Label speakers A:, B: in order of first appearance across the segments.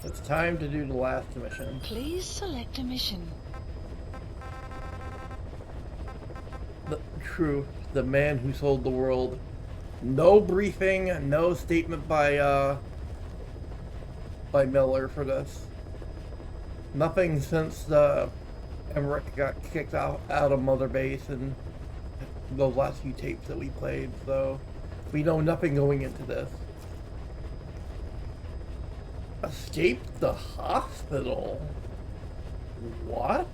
A: It's time to do the last mission.
B: Please select a mission.
A: The truth, the man who sold the world. No briefing, no statement by Miller for this. Nothing since the Emmerich got kicked out of Mother Base and those last few tapes that we played, so we know nothing going into this. Escaped the hospital? What?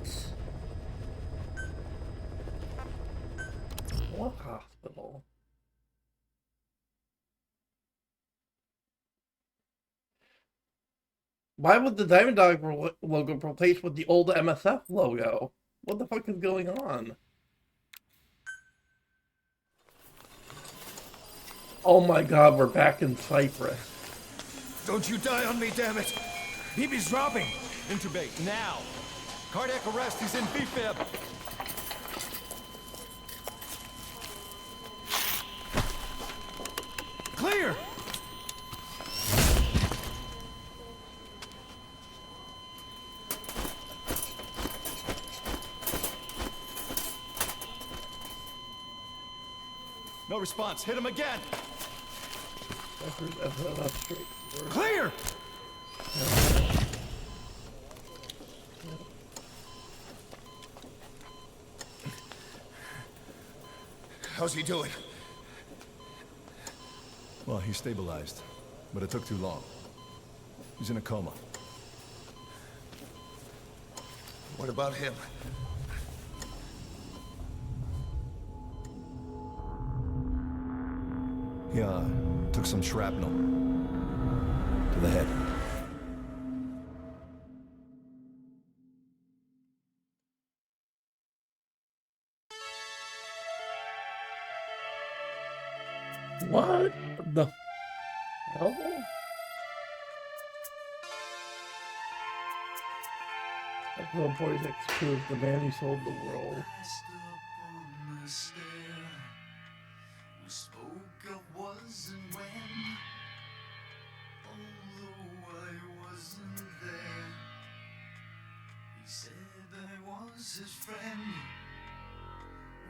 A: What hospital? Why would the Diamond Dog logo replace with the old MSF logo? What the fuck is going on? Oh my god, we're back in Cyprus.
C: Don't you die on me, damn it! BB's dropping!
D: Intubate, now! Cardiac arrest, he's in BFib!
C: Clear!
D: No response, hit him again!
A: That's straight.
C: Clear! How's he doing?
D: Well, he stabilized, but it took too long. He's in a coma.
C: What about him?
D: He, took some shrapnel. To the head.
A: What the hell? Episode 46 proves the man who sold the world.
E: We spoke of was and when, although I wasn't there. He said I was his friend,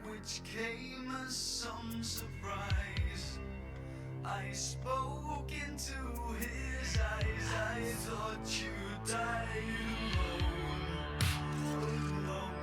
E: which came as some surprise. I spoke into his eyes, I thought you died alone.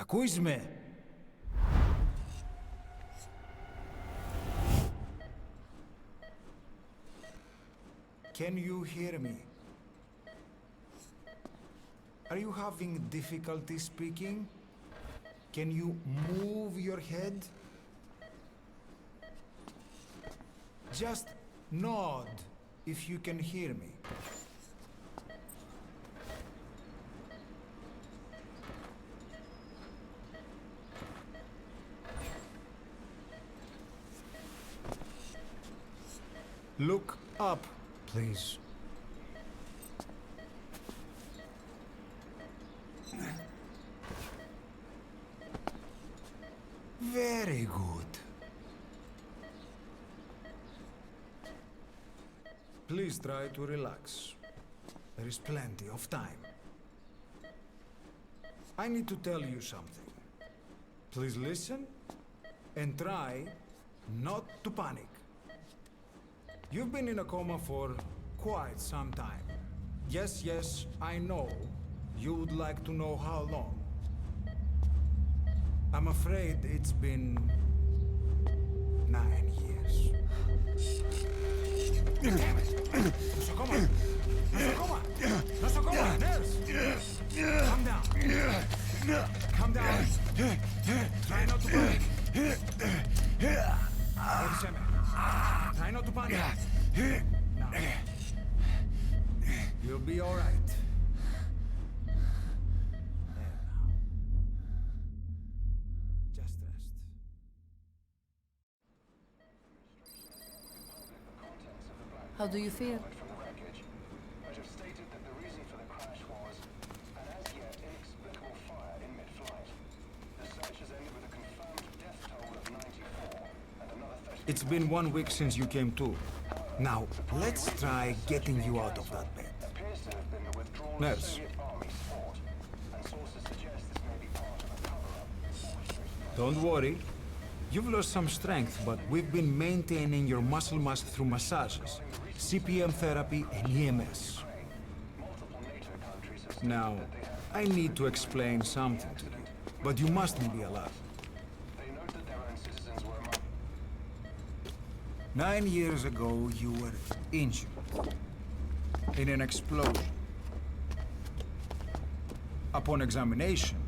F: Ακούεις με? Can you hear me? Are you having difficulty speaking? Can you move your head? Just nod if you can hear me. Look up, please. Very good. Please try to relax. There is plenty of time. I need to tell you something. Please listen and try not to panic. You've been in a coma for quite some time. Yes, I know. You would like to know how long. I'm afraid it's been 9 years. Damn it! Nosocoma! Nosocoma! Nosocoma! Nurse! Calm down. Calm down. Try not to panic. Odiseme. Try not to panic. Now. You'll be all right. There now. Just rest.
G: How do you feel?
H: From the wreckage, which have stated that the reason for the crash was an as yet inexplicable fire in mid-flight. The search has ended with a confirmed death toll of 94 and another 30.
F: It's been 1 week since you came to. Now, let's try getting you out of that bed.
H: Appears to have been the withdrawal
F: Nurse.
H: of Soviet Army support, and sources suggest this may be part of a cover-up.
F: Don't worry. You've lost some strength, but we've been maintaining your muscle mass through massages, CPM therapy, and EMS.
H: Multiple NATO countries have
F: Now, I need to explain something to you, but you mustn't be alarmed.
H: they note that their own citizens were among
F: 9 years ago, you were injured in an explosion. Upon examination,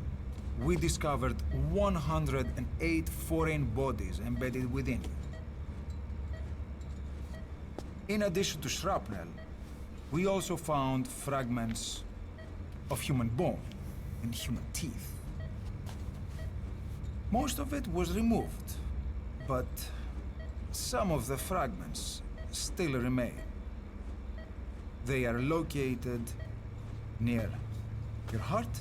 F: we discovered 108 foreign bodies embedded within you. In addition to shrapnel, we also found fragments of human bone and human teeth. Most of it was removed, but some of the fragments still remain. They are located near your heart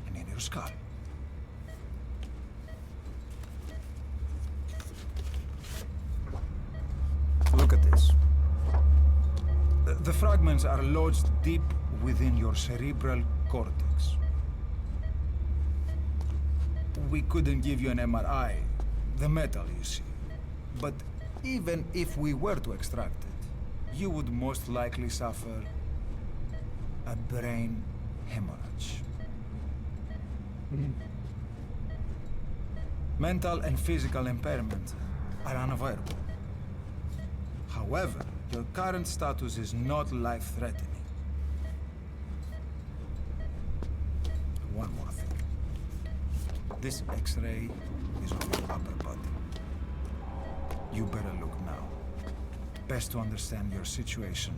F: and in your skull. Look at this. The fragments are lodged deep within your cerebral cortex. We couldn't give you an MRI, the metal, you see. But even if we were to extract it, you would most likely suffer a brain hemorrhage. Mental and physical impairment are unavoidable. However, your current status is not life-threatening. One more thing. This X-ray is on your upper body. You better look now. Best to understand your situation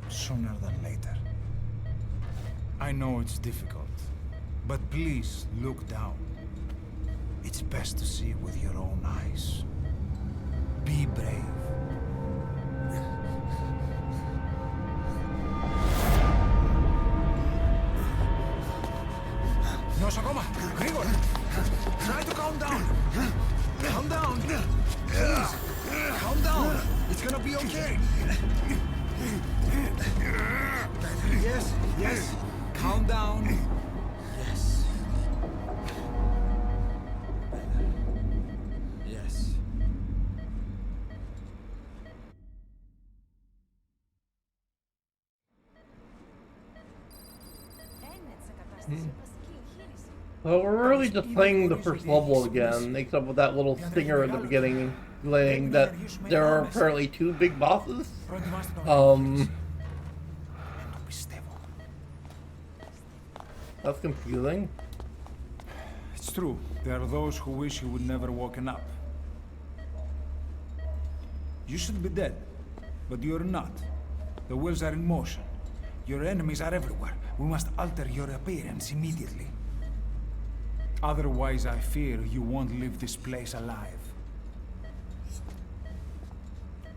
F: sooner than later. I know it's difficult, but please look down. It's best to see with your own eyes. Be brave. Nosocoma, Grigor! Try to calm down! Calm down! Please! Calm down! It's gonna be okay! Yes! Calm down! Yes. Yes.
A: So we're really just playing the first level again, except with that little stinger at the beginning, saying that there are apparently 2 big bosses. That's confusing.
F: It's true. There are those who wish you would never woken up. You should be dead, but you're not. The wheels are in motion. Your enemies are everywhere. We must alter your appearance immediately. Otherwise, I fear you won't leave this place alive.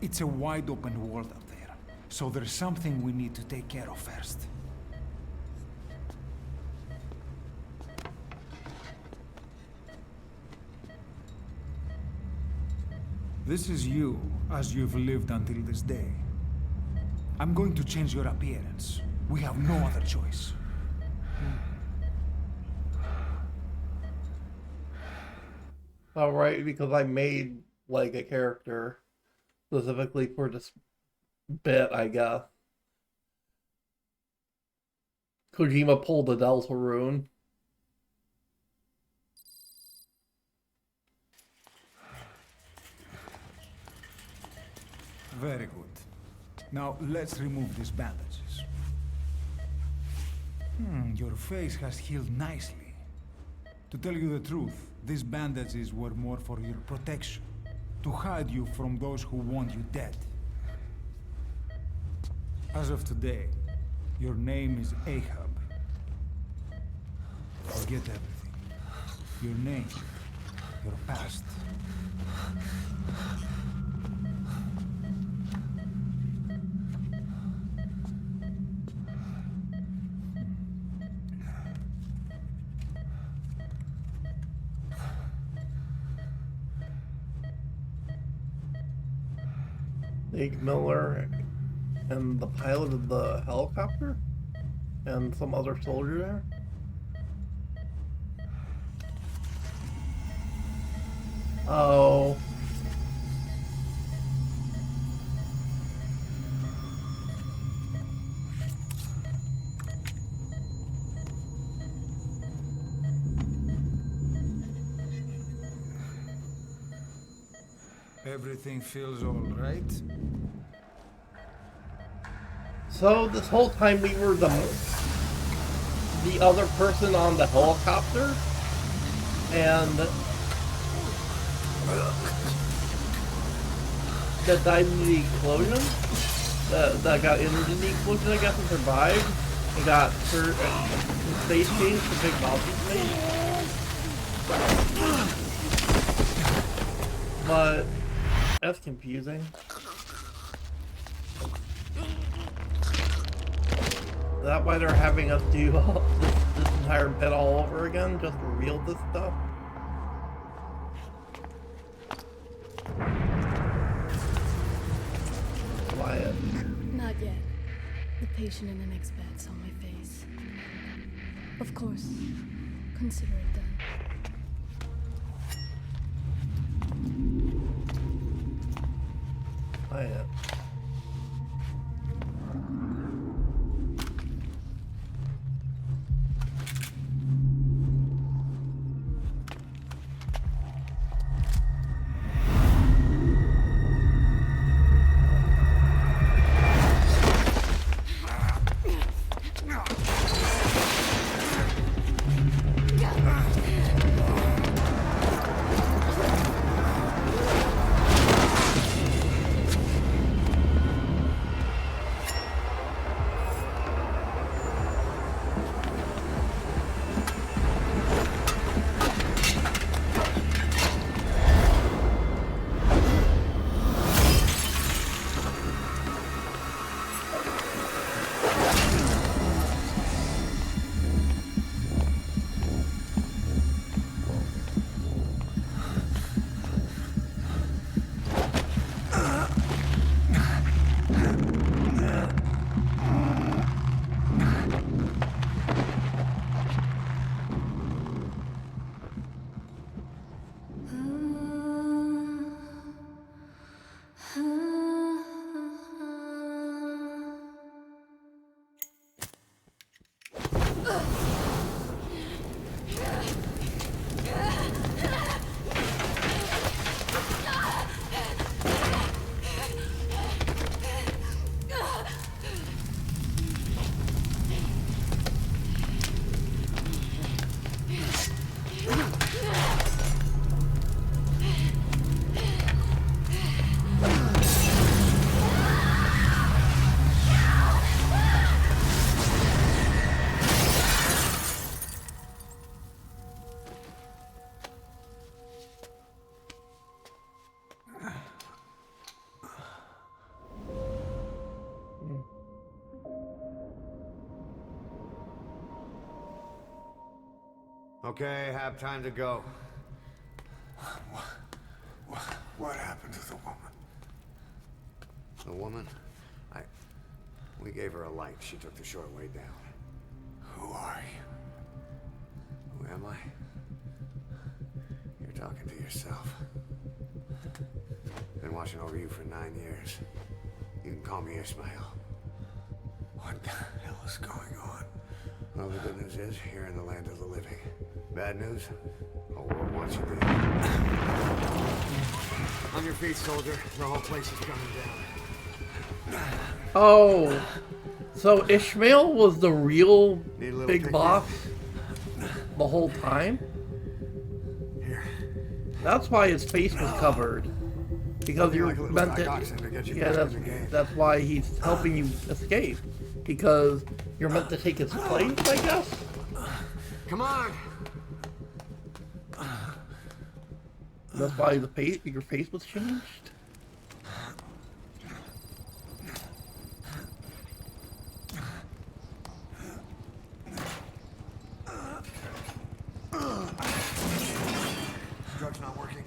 F: It's a wide open world up there, so there's something we need to take care of first. This is you, as you've lived until this day. I'm going to change your appearance. We have no other choice.
A: Alright, because I made, like, a character specifically for this bit, I guess. Kojima pulled a Deltarune.
F: Very good. Now, let's remove these bandages. Your face has healed nicely. To tell you the truth, these bandages were more for your protection, to hide you from those who want you dead. As of today, your name is Ahab. Forget everything. Your name, your past.
A: Nick Miller and the pilot of the helicopter and some other soldier there. Oh.
F: Everything feels all right?
A: So this whole time we were the other person on the helicopter, and that died in the explosion, that got injured in the explosion, I guess, and survived, and got hurt in space changed to Big Bossy space. But that's confusing. Is that why they're having us do this entire bit all over again, just to reveal this stuff? Quiet.
I: Not yet. The patient in the next bed saw my face. Of course. Consider it done.
A: Quiet.
J: Okay, have time to go.
C: What happened to the woman?
J: The woman? We gave her a light. She took the short way down.
C: Who are you?
J: Who am I? You're talking to yourself. Been watching over you for 9 years. You can call me Ishmael.
C: What the hell is going on?
J: Well, the good news is, you're in the land of the living. Bad news? Whole world wants you dead. On your feet, soldier. The whole place is coming down.
A: Oh, so Ishmael was the real
J: Need a little
A: big
J: picnic?
A: boss the whole time?
J: Here.
A: That's why his face was covered. Because you're
J: Like a little
A: meant to.
J: dioxin to get you
A: Yeah,
J: back in the game.
A: that's why he's helping you escape. Because you're meant to take his place, I guess?
J: Come on!
A: That's why your face was changed?
J: Drug's not working.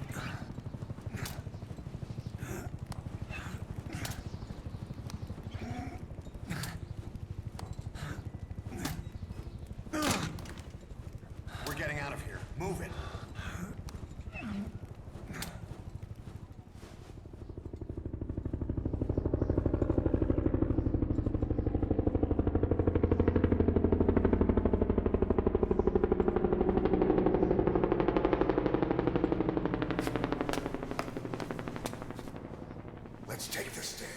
J: We're getting out of here. Move it.
C: Let's take the stairs.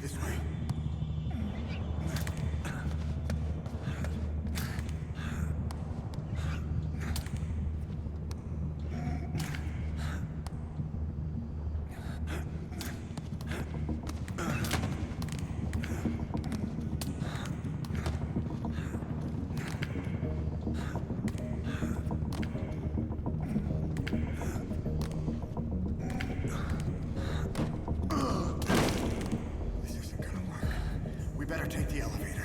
C: This way. This isn't gonna work. We better take the elevator.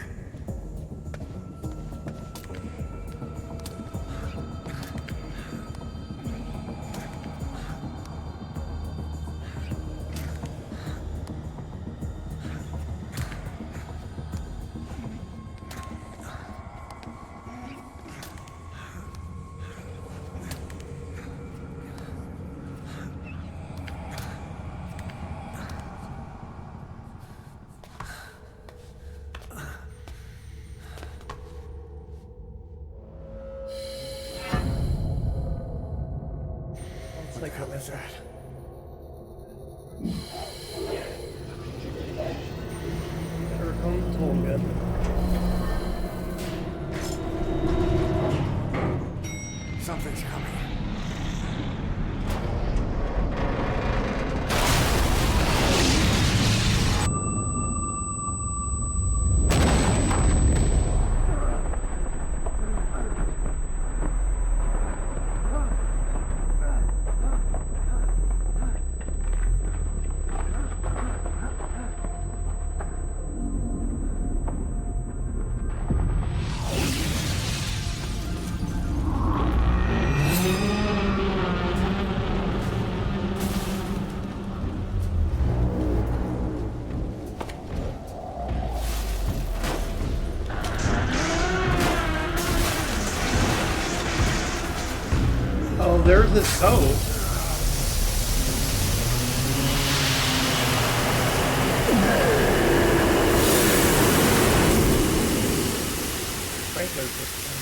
A: It's like
C: What was that?
A: Here comes Tolga.
J: Something's coming.
A: Oh, there's his coat. Right, there's this thing.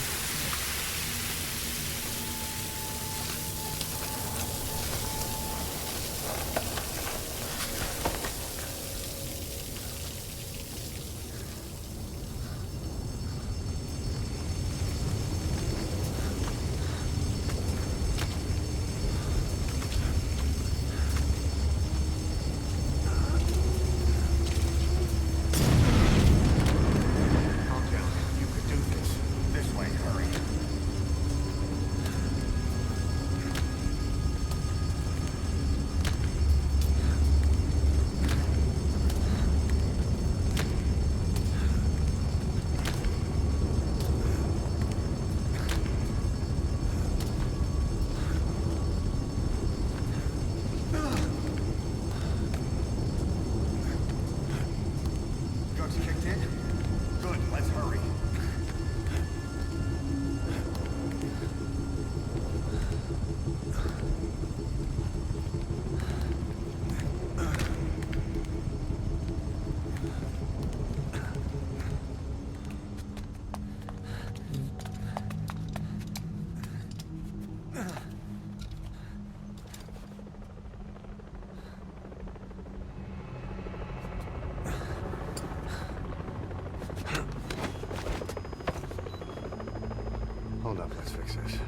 J: access.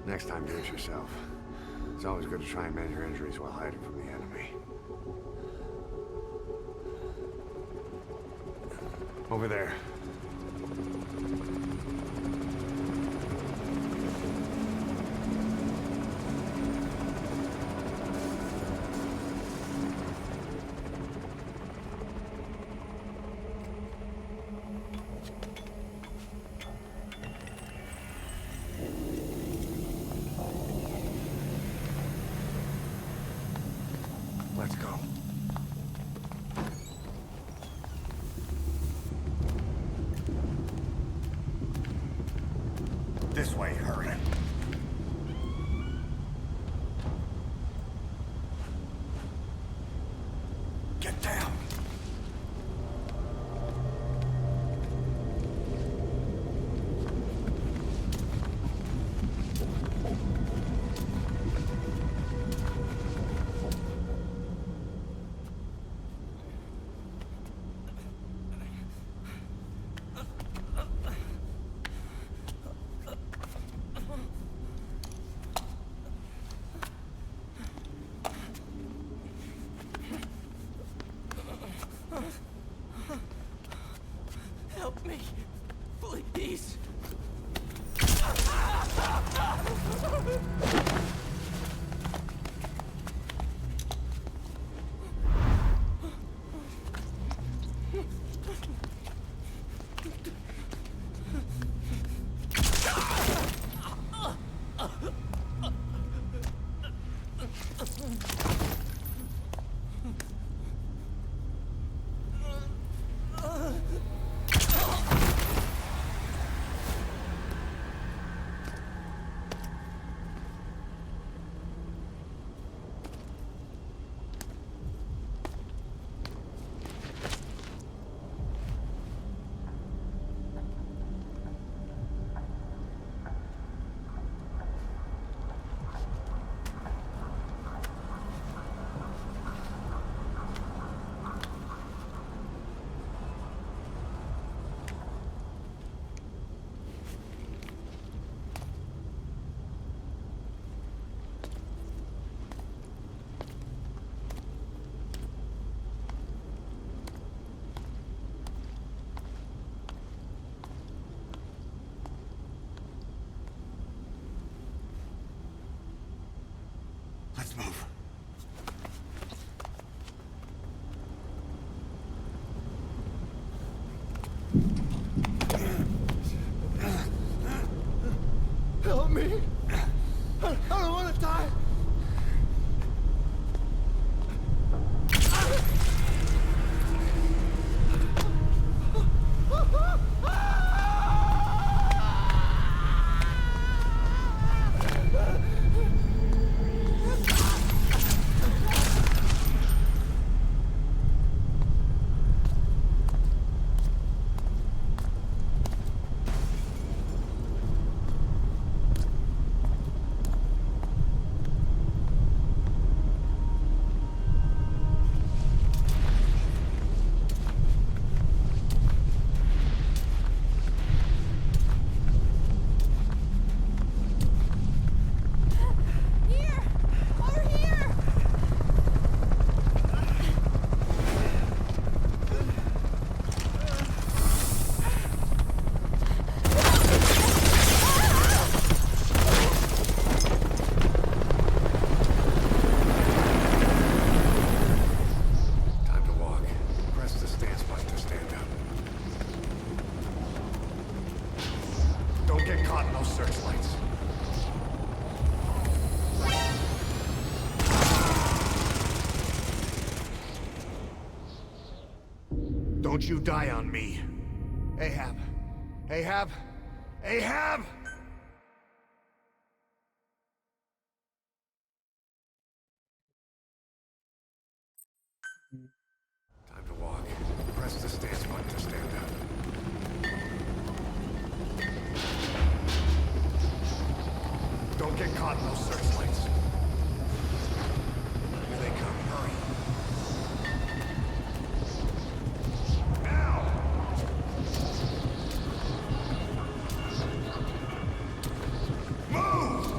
J: Next time, do it yourself. It's always good to try and mend your injuries while hiding from the enemy. Over there. Let's go. This way, hurry. Get down.
E: Help me, please. Let's move. Help me! I don't want to die! Don't you die on me. Ahab. Ahab. Ahab! Time to walk. Press the stance button to stand up.
C: caught in those searchlights. Here they come. Hurry. Now! Move!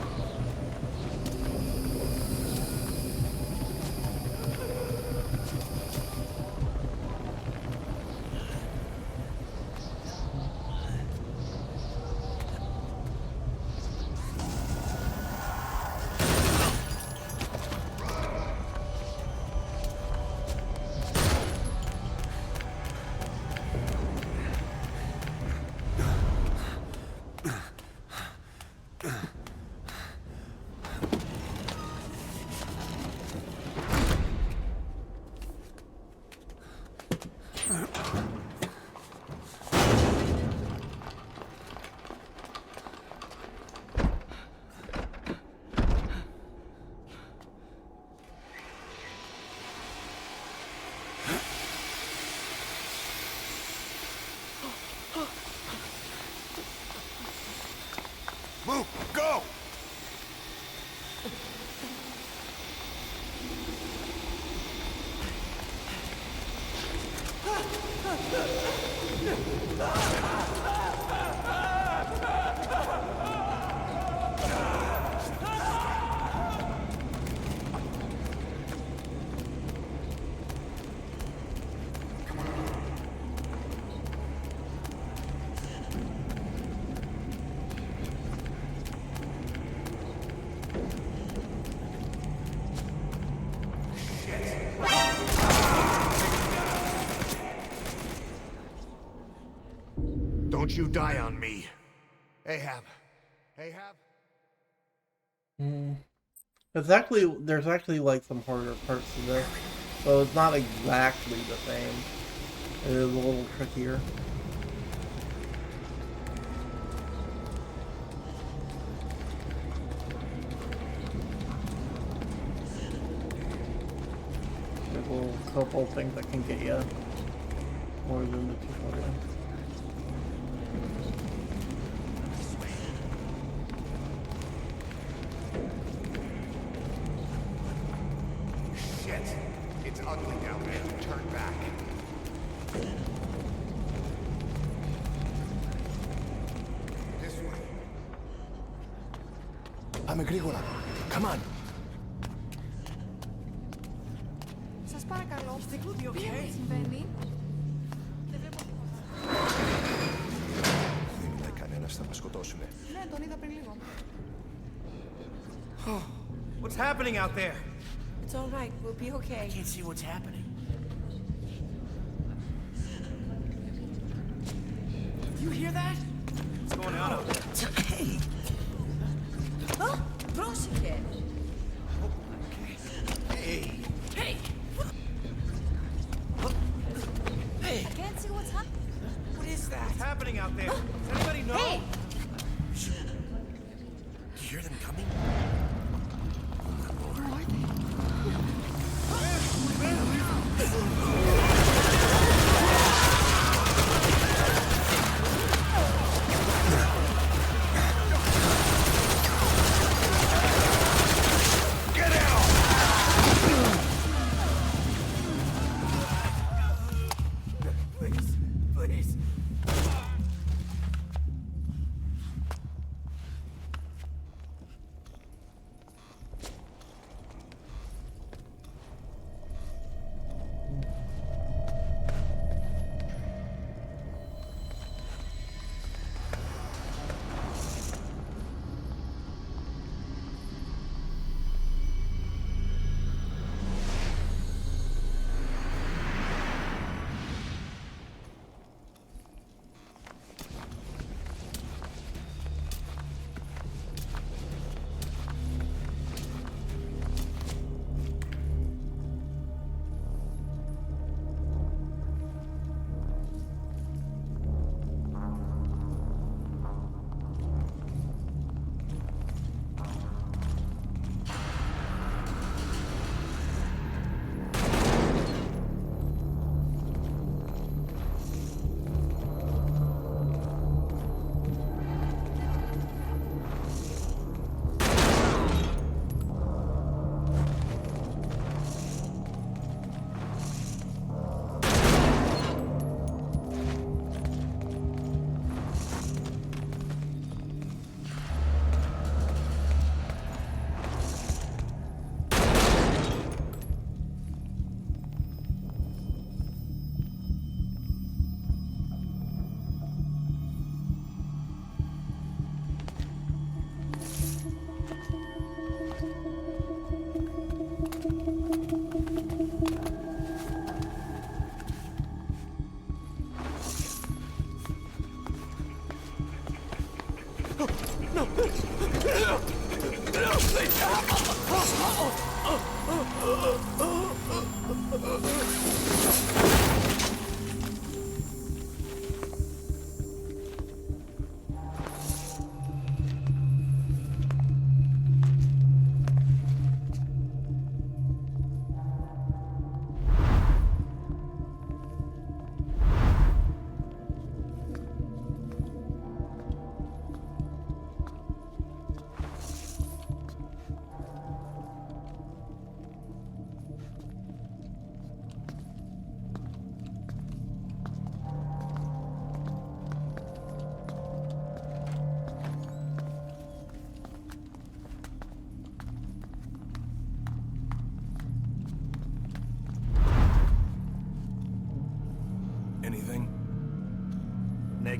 C: Move! Go! Don't you die on me. Ahab. Ahab?
A: There's actually like some harder parts to this, so it's not exactly the same. It is a little trickier. There's a little couple things that can get you more than the tutorial.
C: Shit! It's ugly down there. Turn back. This way.
E: Πάμε γρήγορα. Come on.
G: Σας παρακαλώ. Τι συμβαίνει?
D: Δεν είναι κανένας, θα μας σκοτώσουνε.
G: Ναι, τον είδα πριν λίγο.
E: What's happening out there?
G: It's all right. We'll be okay.
E: I can't see what's happening. You hear that? What's going on out there? Hey!
G: Πρόσεχε.
E: Hey! Hey! Hey!
G: I can't see what's happening.
E: What is that? What's happening out there? Does anybody know?
G: Hey!
E: Do you hear them coming?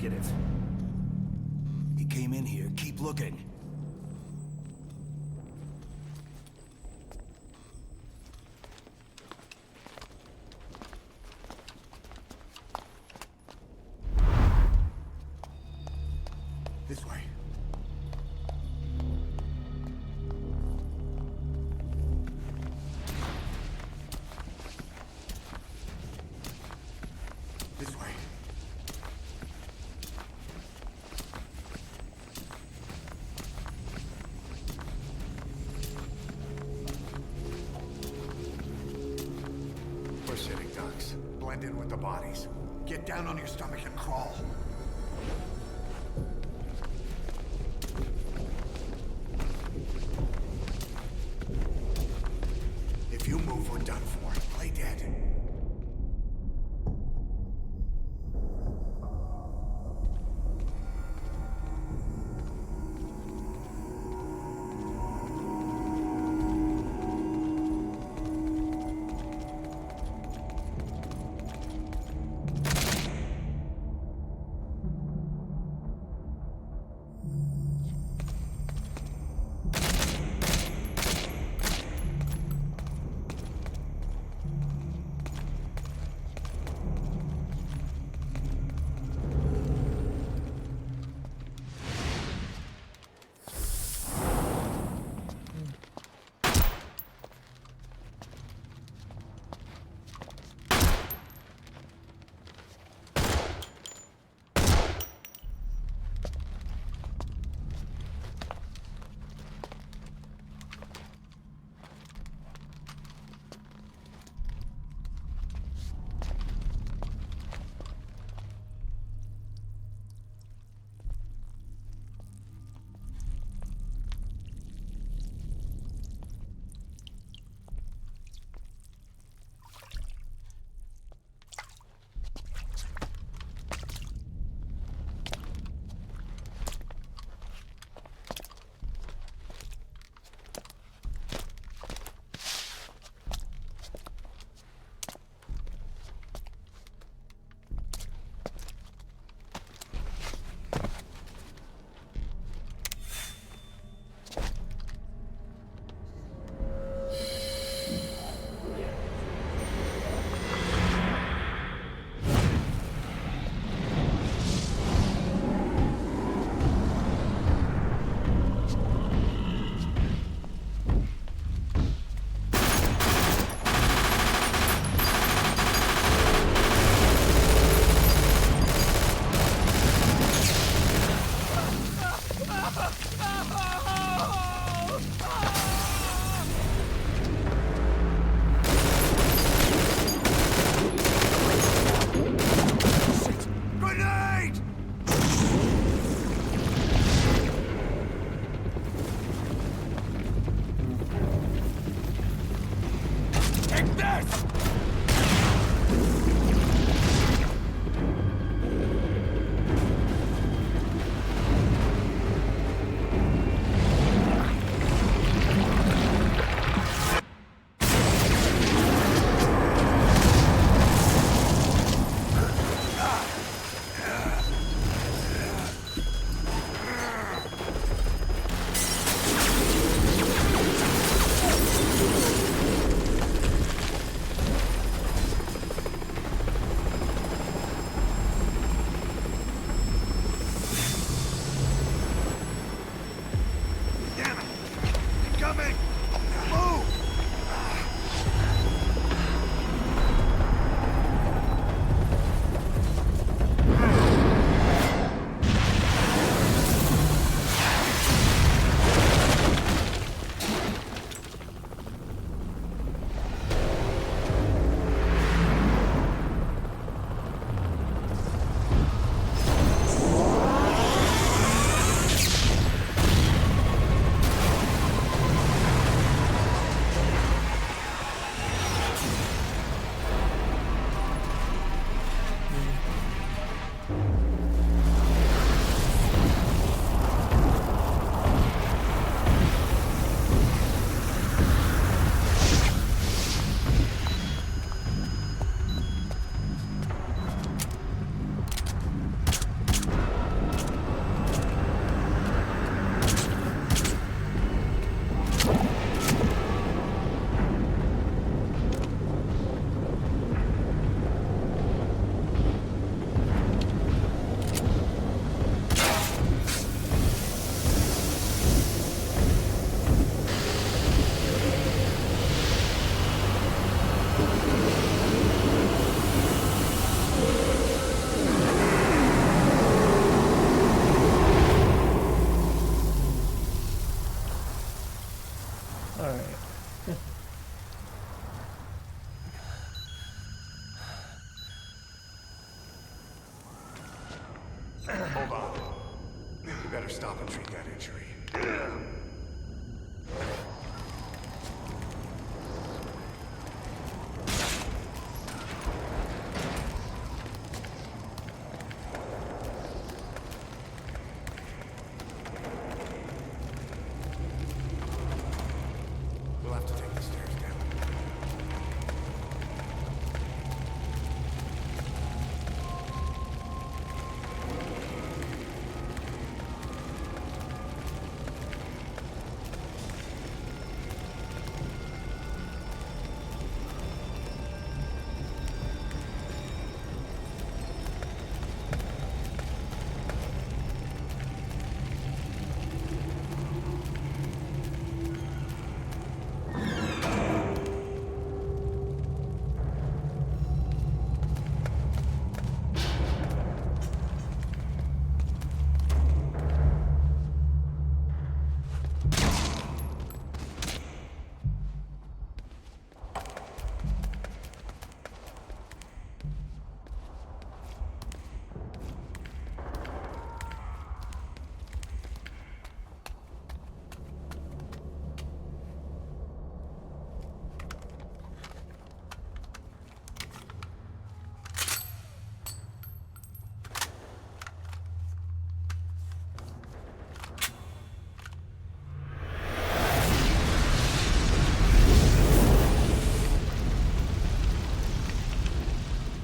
F: Negative. He came in here. Keep looking.
C: This way. This way. We're sitting ducks. Blend in with the bodies. Get down on your stomach and crawl. If you move, we're done for. Play dead. better stop and treat that injury. We'll have to take the stairs down.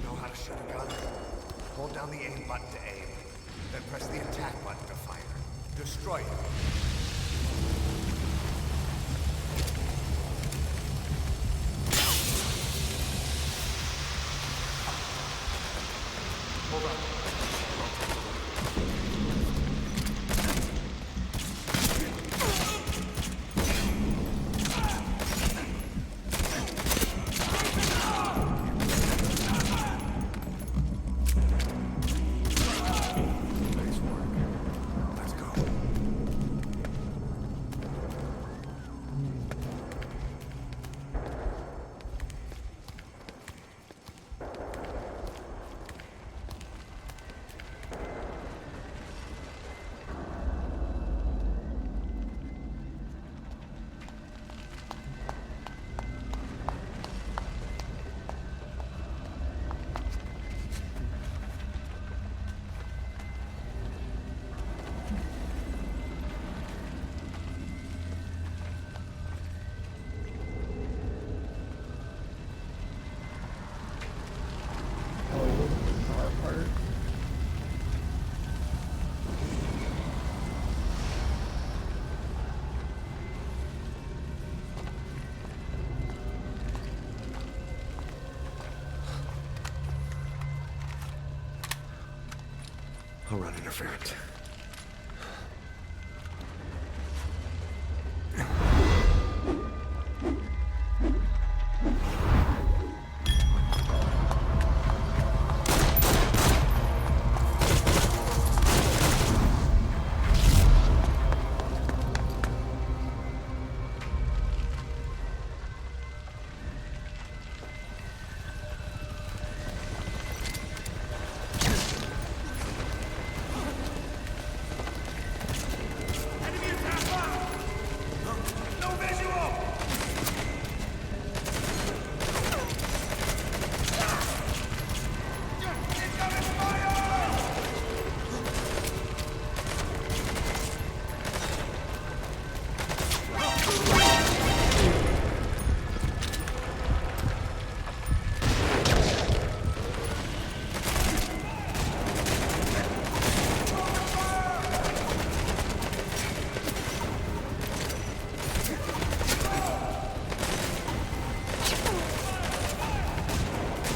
C: Know how to shoot a gun? Hold down the aim button to aim, then press the attack button to fire. Destroy it. Hold on. Nice work. Let's go.
A: Car part.
J: I'll run interference.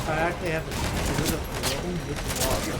A: I actually have to get rid of the room with the water.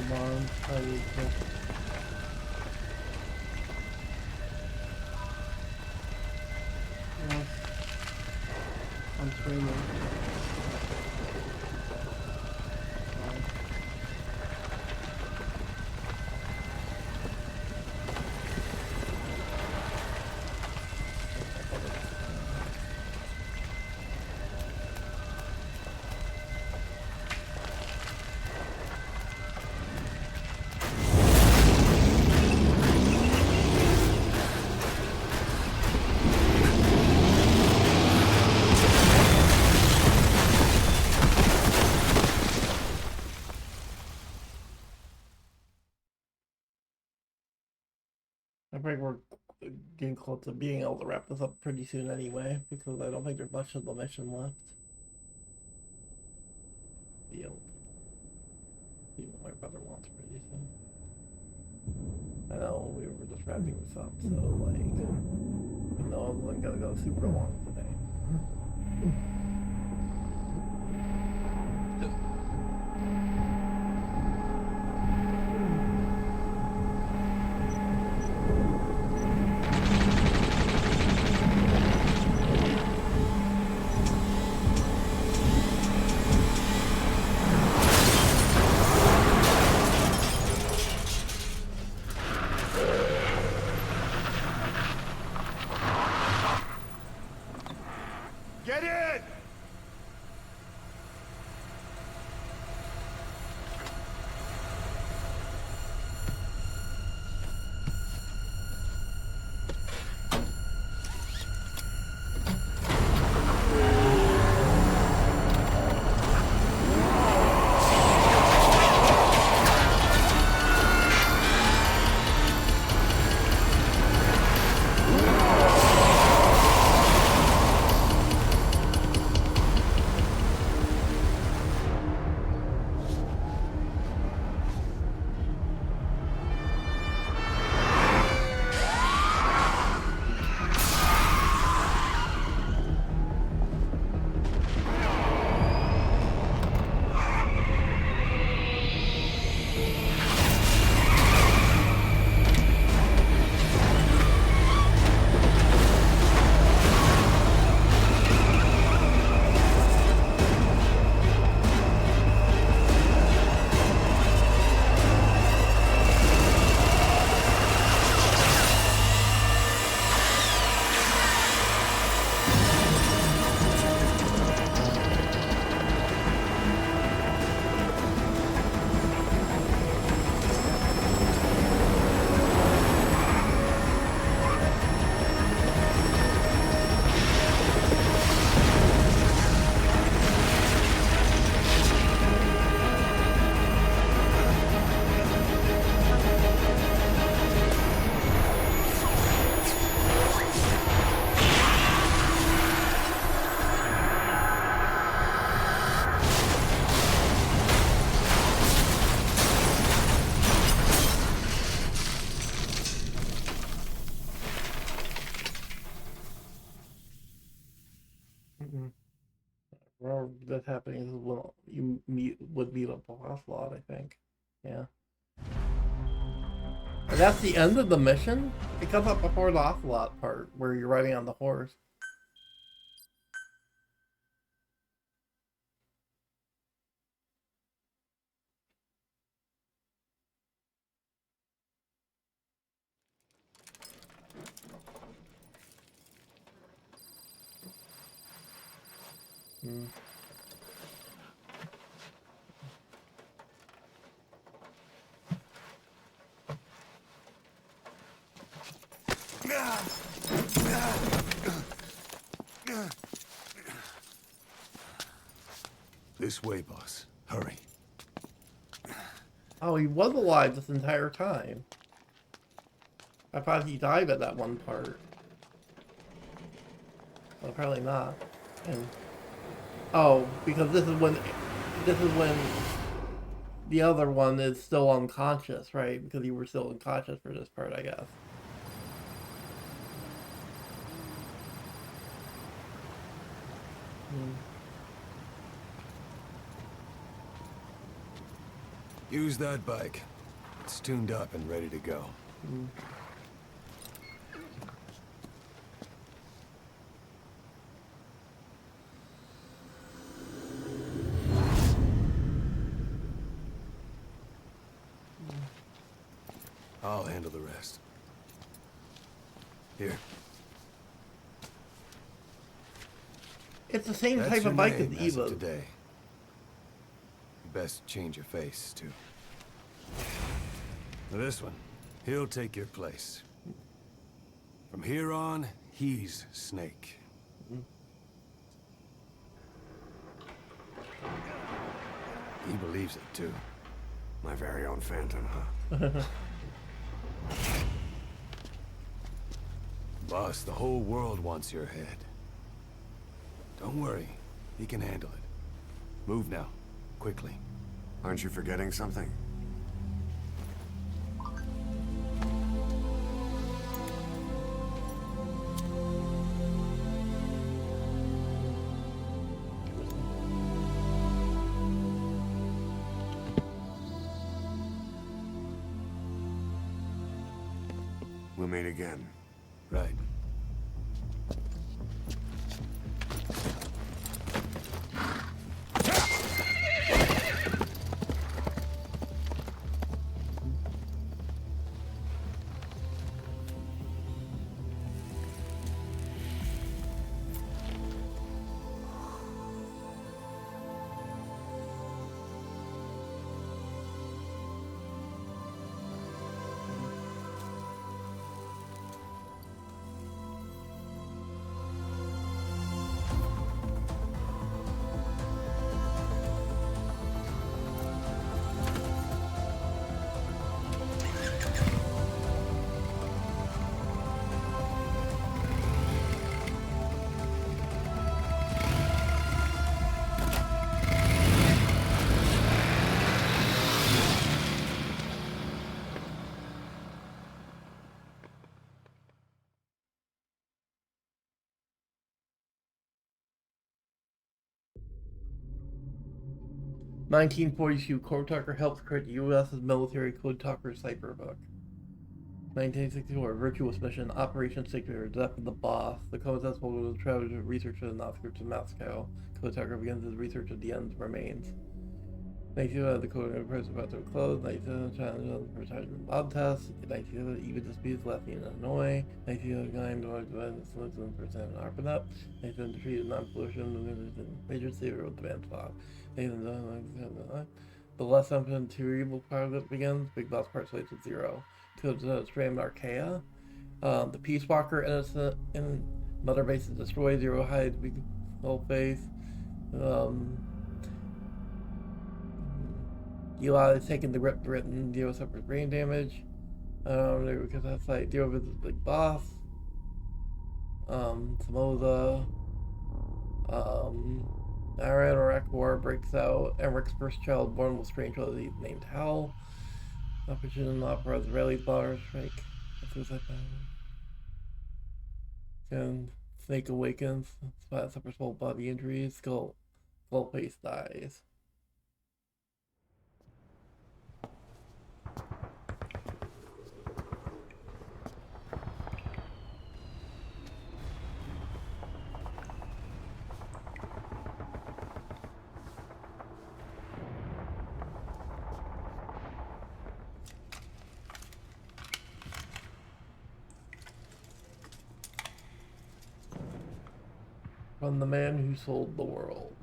A: Come on, I need to. Yes. I'm screaming. I think we're getting close to being able to wrap this up pretty soon anyway, because I don't think there's much of the mission left. Be able to see what my brother wants pretty soon. I know we were just wrapping this up, so like, you know, I wasn't gonna go super long today.
C: Get in!
A: Well, that's happening is when you would meet a boss lot, I think. Yeah. And that's the end of the mission? It comes up before the Ocelot part, where you're riding on the horse. Hmm.
D: This way, boss. Hurry.
A: Oh, he was alive this entire time. I thought he died at that one part. Well, apparently not. And oh, because this is when the other one is still unconscious, right? Because you were still unconscious for this part, I guess.
D: Use that bike. It's tuned up and ready to go. I'll handle the rest. Here.
A: It's the same
D: That's
A: type
D: your
A: of bike as
D: name as of
A: Eva.
D: today. You best change your face, too. Now this one, he'll take your place. From here on, he's Snake. He believes it, too.
J: My very own Phantom, huh?
D: Boss, the whole world wants your head. Don't worry, he can handle it. Move now, quickly.
J: Aren't you forgetting something? We'll meet again.
D: Right.
A: In 1942, Code Talker helped create the U.S.'s military Code Talker cipher book. 1964, Virtuous Mission, Operation Signature, Death of the Boss. The Code Test will travel to research in the outskirts of Moscow. Code Talker begins his research of the end's remains. 1970, the Code Enterprise is about to close. 1970, challenge for Sergeant Bob test. 1970, even disputes left in Illinois. 1979, the solution for San ARPANET. 1970, defeated non-pollution, major savior with the band plot. The less than evil pilot begins. Big Boss part slates with 0. To Stram Archaea. The Peace Walker innocent in Mother Base is destroyed. 0 hides Big Old Face. Eli is taking the Rip Britain. 0 suffers brain damage. Because that's like 0 visits Big Boss. Samoza. Iran Iraq War breaks out. Emmerich first child born with strange abilities named Hal. Opportunity Opera Israeli bomber strike. Suicide bomber. And Snake awakens. Spot suffers full body injuries. Skull face dies. From the man who sold the world.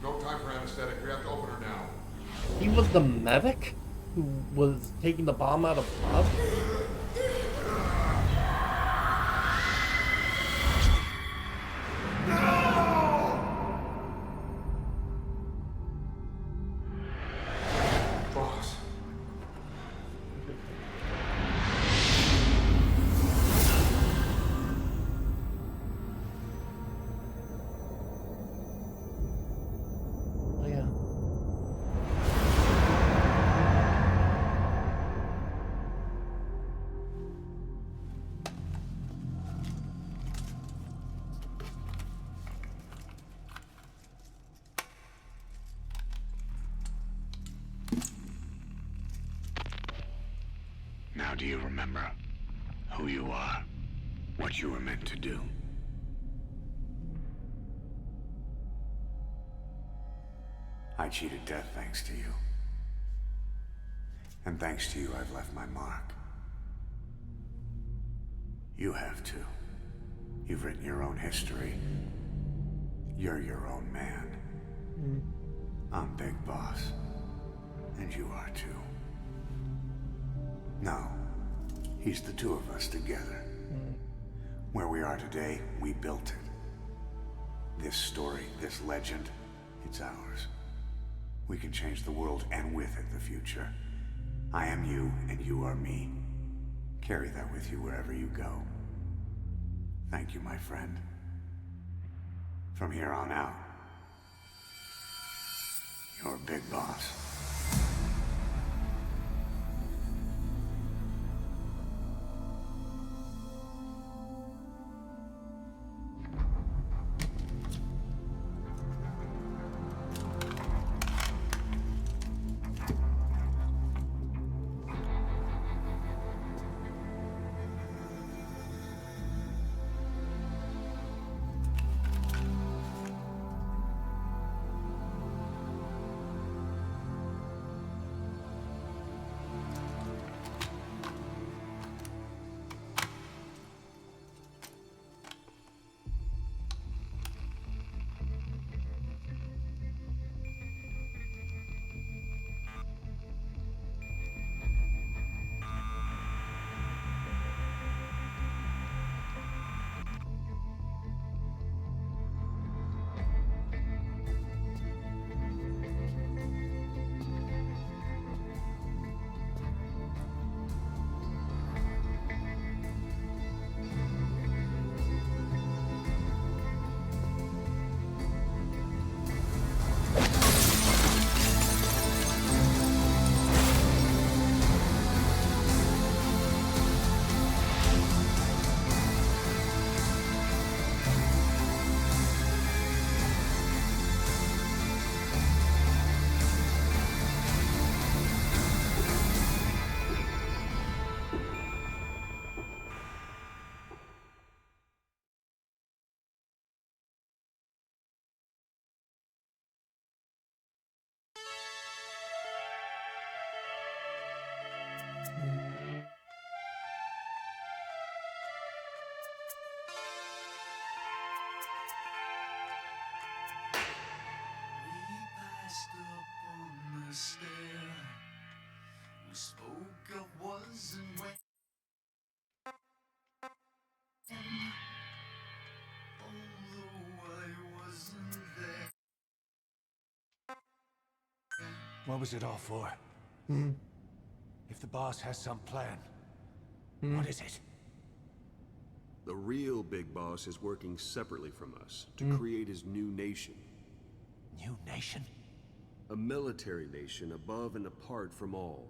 K: No time for anesthetic. We have to open her now.
A: He was the medic who was taking the bomb out of Bob?
K: Boss.
J: Now do you remember who you are? What you were meant to do? I cheated death thanks to you. And thanks to you, I've left my mark. You have too. You've written your own history. You're your own man. I'm Big Boss. And you are too. No. He's the two of us together. Where we are today, we built it. This story, this legend, it's ours. We can change the world and with it the future. I am you and you are me. Carry that with you wherever you go. Thank you, my friend. From here on out, you're Big Boss.
L: We spoke of was and when. Although I wasn't there.
F: What was it all for? If the boss has some plan, what is it?
D: The real Big Boss is working separately from us to create his new nation.
F: New nation?
D: A military nation above and apart from all.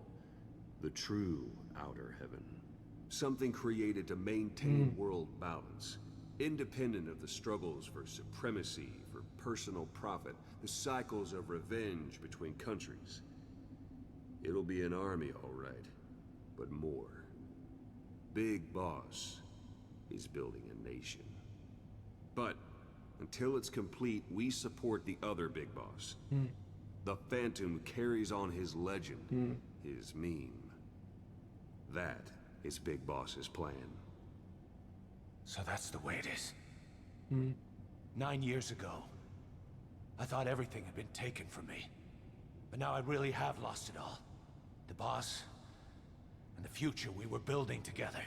D: The true outer heaven. Something created to maintain world balance. Independent of the struggles for supremacy, for personal profit, the cycles of revenge between countries. It'll be an army, all right, but more. Big Boss is building a nation. But until it's complete, we support the other Big Boss. The Phantom who carries on his legend, his meme. That is Big Boss's plan.
F: So that's the way it is. 9 years ago, I thought everything had been taken from me. But now I really have lost it all. The boss, and the future we were building together.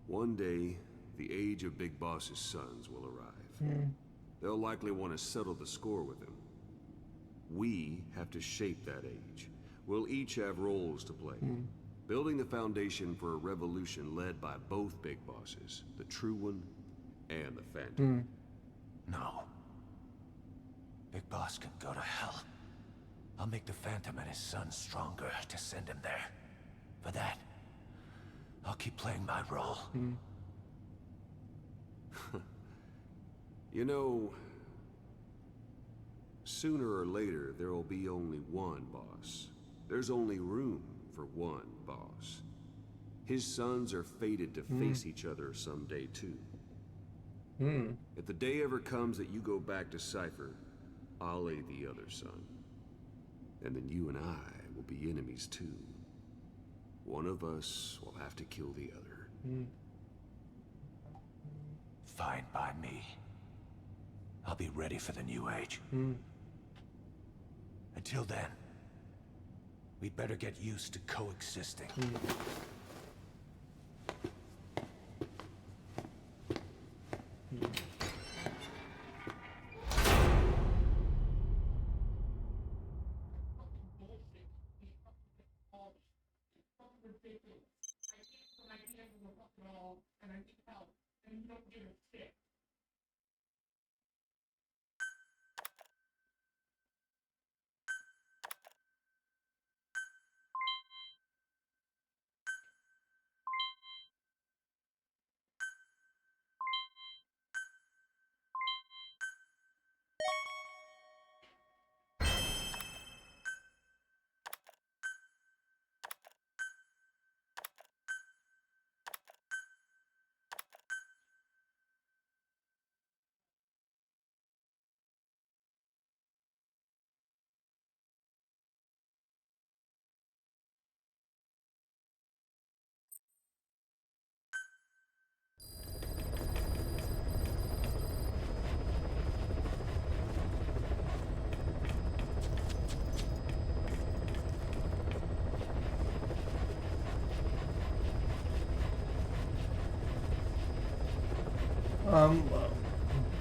D: One day, the age of Big Boss's sons will arrive. They'll likely want to settle the score with him. We have to shape that age. We'll each have roles to play. Building the foundation for a revolution led by both Big Bosses, the True One and the Phantom.
F: No. Big Boss can go to hell. I'll make the Phantom and his son stronger to send him there. For that, I'll keep playing my role.
D: You know, sooner or later, there will be only one boss. There's only room for one boss. His sons are fated to face each other someday too. If the day ever comes that you go back to Cypher, I'll aid the other son. And then you and I will be enemies too. One of us will have to kill the other.
C: Fine by me. I'll be ready for the new age. Until then, we'd better get used to coexisting.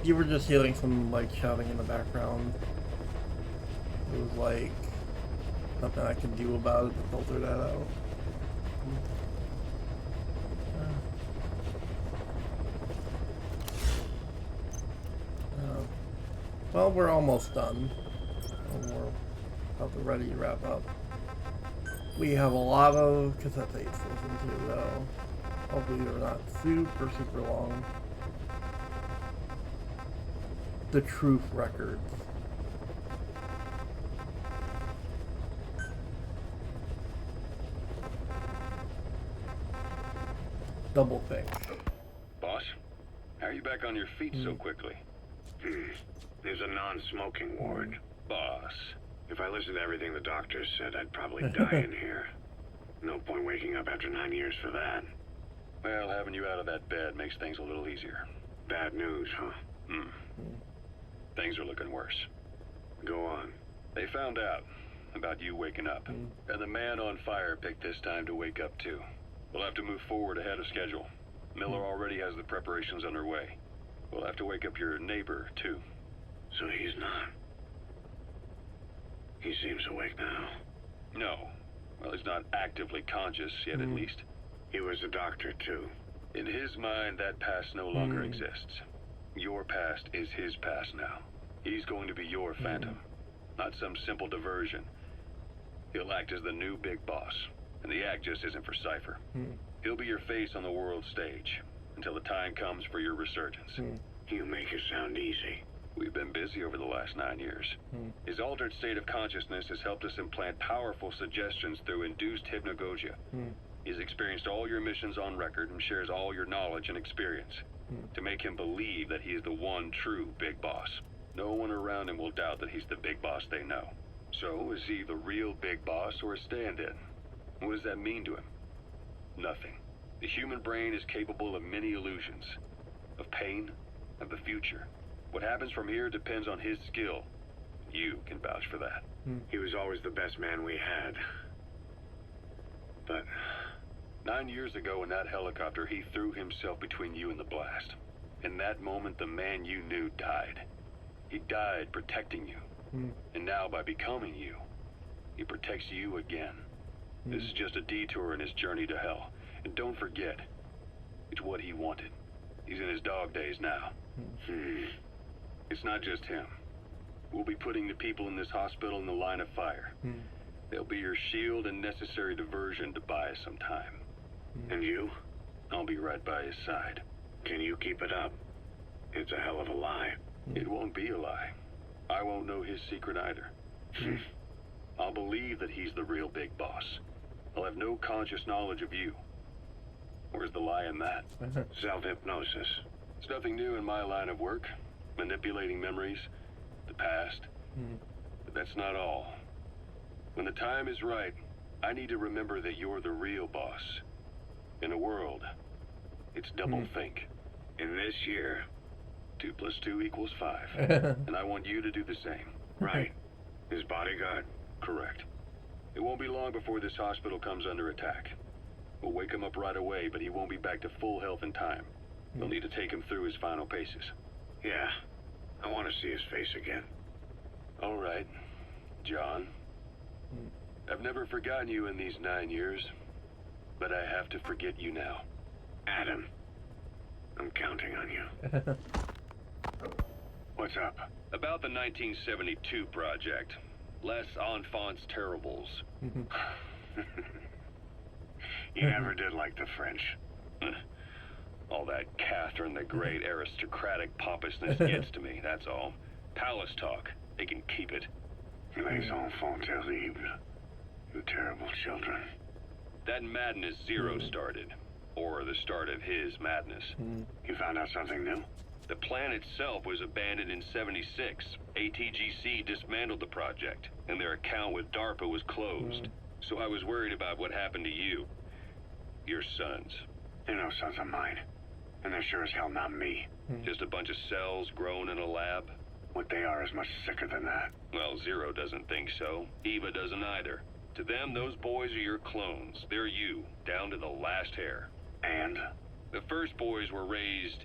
A: You were just hearing some like shouting in the background. It was like nothing I can do about it to filter that out. Well, we're almost done. We're about to ready to wrap up. We have a lot of cassette tapes to listen to though. Hopefully they're not super long. The Truth Records. Double Think.
M: Boss, how are you back on your feet so quickly?
N: There's a non-smoking ward.
M: Boss.
N: If I listened to everything the doctors said, I'd probably die in here. No point waking up after 9 years for that.
M: Well, having you out of that bed makes things a little easier.
N: Bad news, huh?
M: Things are looking worse.
N: Go on.
M: They found out about you waking up, and the man on fire picked this time to wake up too. We'll have to move forward ahead of schedule. Miller already has the preparations underway. We'll have to wake up your neighbor too.
N: So he's not. He seems awake now.
M: No. Well, he's not actively conscious yet, at least.
N: He was a doctor too.
M: In his mind, that past no longer exists. Your past is his past now. He's going to be your phantom, not some simple diversion. He'll act as the new big boss, and the act just isn't for Cypher. He'll be your face on the world stage until the time comes for your resurgence.
N: You make it sound easy.
M: We've been busy over the last 9 years. His altered state of consciousness has helped us implant powerful suggestions through induced hypnagogia. He's experienced all your missions on record and shares all your knowledge and experience to make him believe that he is the one true big boss. No one around him will doubt that he's the big boss they know. So, is he the real big boss or a stand-in? What does that mean to him? Nothing. The human brain is capable of many illusions. Of pain, of the future. What happens from here depends on his skill. You can vouch for that.
N: He was always the best man we had. But
M: 9 years ago in that helicopter, he threw himself between you and the blast. In that moment, the man you knew died. He died protecting you. And now, by becoming you, he protects you again. This is just a detour in his journey to hell. And don't forget, it's what he wanted. He's in his dog days now. It's not just him. We'll be putting the people in this hospital in the line of fire. They'll be your shield and necessary diversion to buy us some time.
N: And you?
M: I'll be right by his side.
N: Can you keep it up? It's a hell of a lie.
M: It won't be a lie. I won't know his secret either. I'll believe that he's the real big boss. I'll have no conscious knowledge of you. Where's the lie in that?
N: Self-hypnosis.
M: It's nothing new in my line of work. Manipulating memories, the past. But that's not all. When the time is right, I need to remember that you're the real boss. In a world, it's double think.
N: In this year,
M: 2 + 2 = 5. And I want you to do the same.
N: right. His bodyguard.
M: Correct. It won't be long before this hospital comes under attack. We'll wake him up right away, but he won't be back to full health in time. We'll need to take him through his final paces.
N: Yeah. I want to see his face again.
M: All right, John. I've never forgotten you in these 9 years, but I have to forget you now.
N: Adam. I'm counting on you. What's up?
M: About the 1972 project. Les Enfants Terribles.
N: You never did like the French.
M: All that Catherine the Great aristocratic pompousness gets to me, that's all. Palace talk. They can keep it.
N: Les enfants terribles. You terrible children.
M: That madness Zero started. Or the start of his madness.
N: You found out something new?
M: The plan itself was abandoned in '76. ATGC dismantled the project, and their account with DARPA was closed. So I was worried about what happened to you. Your sons.
N: They're no sons of mine. And they're sure as hell not me.
M: Just a bunch of cells grown in a lab?
N: What they are is much sicker than that.
M: Well, Zero doesn't think so. Eva doesn't either. To them, those boys are your clones. They're you, down to the last hair.
N: And?
M: The first boys were raised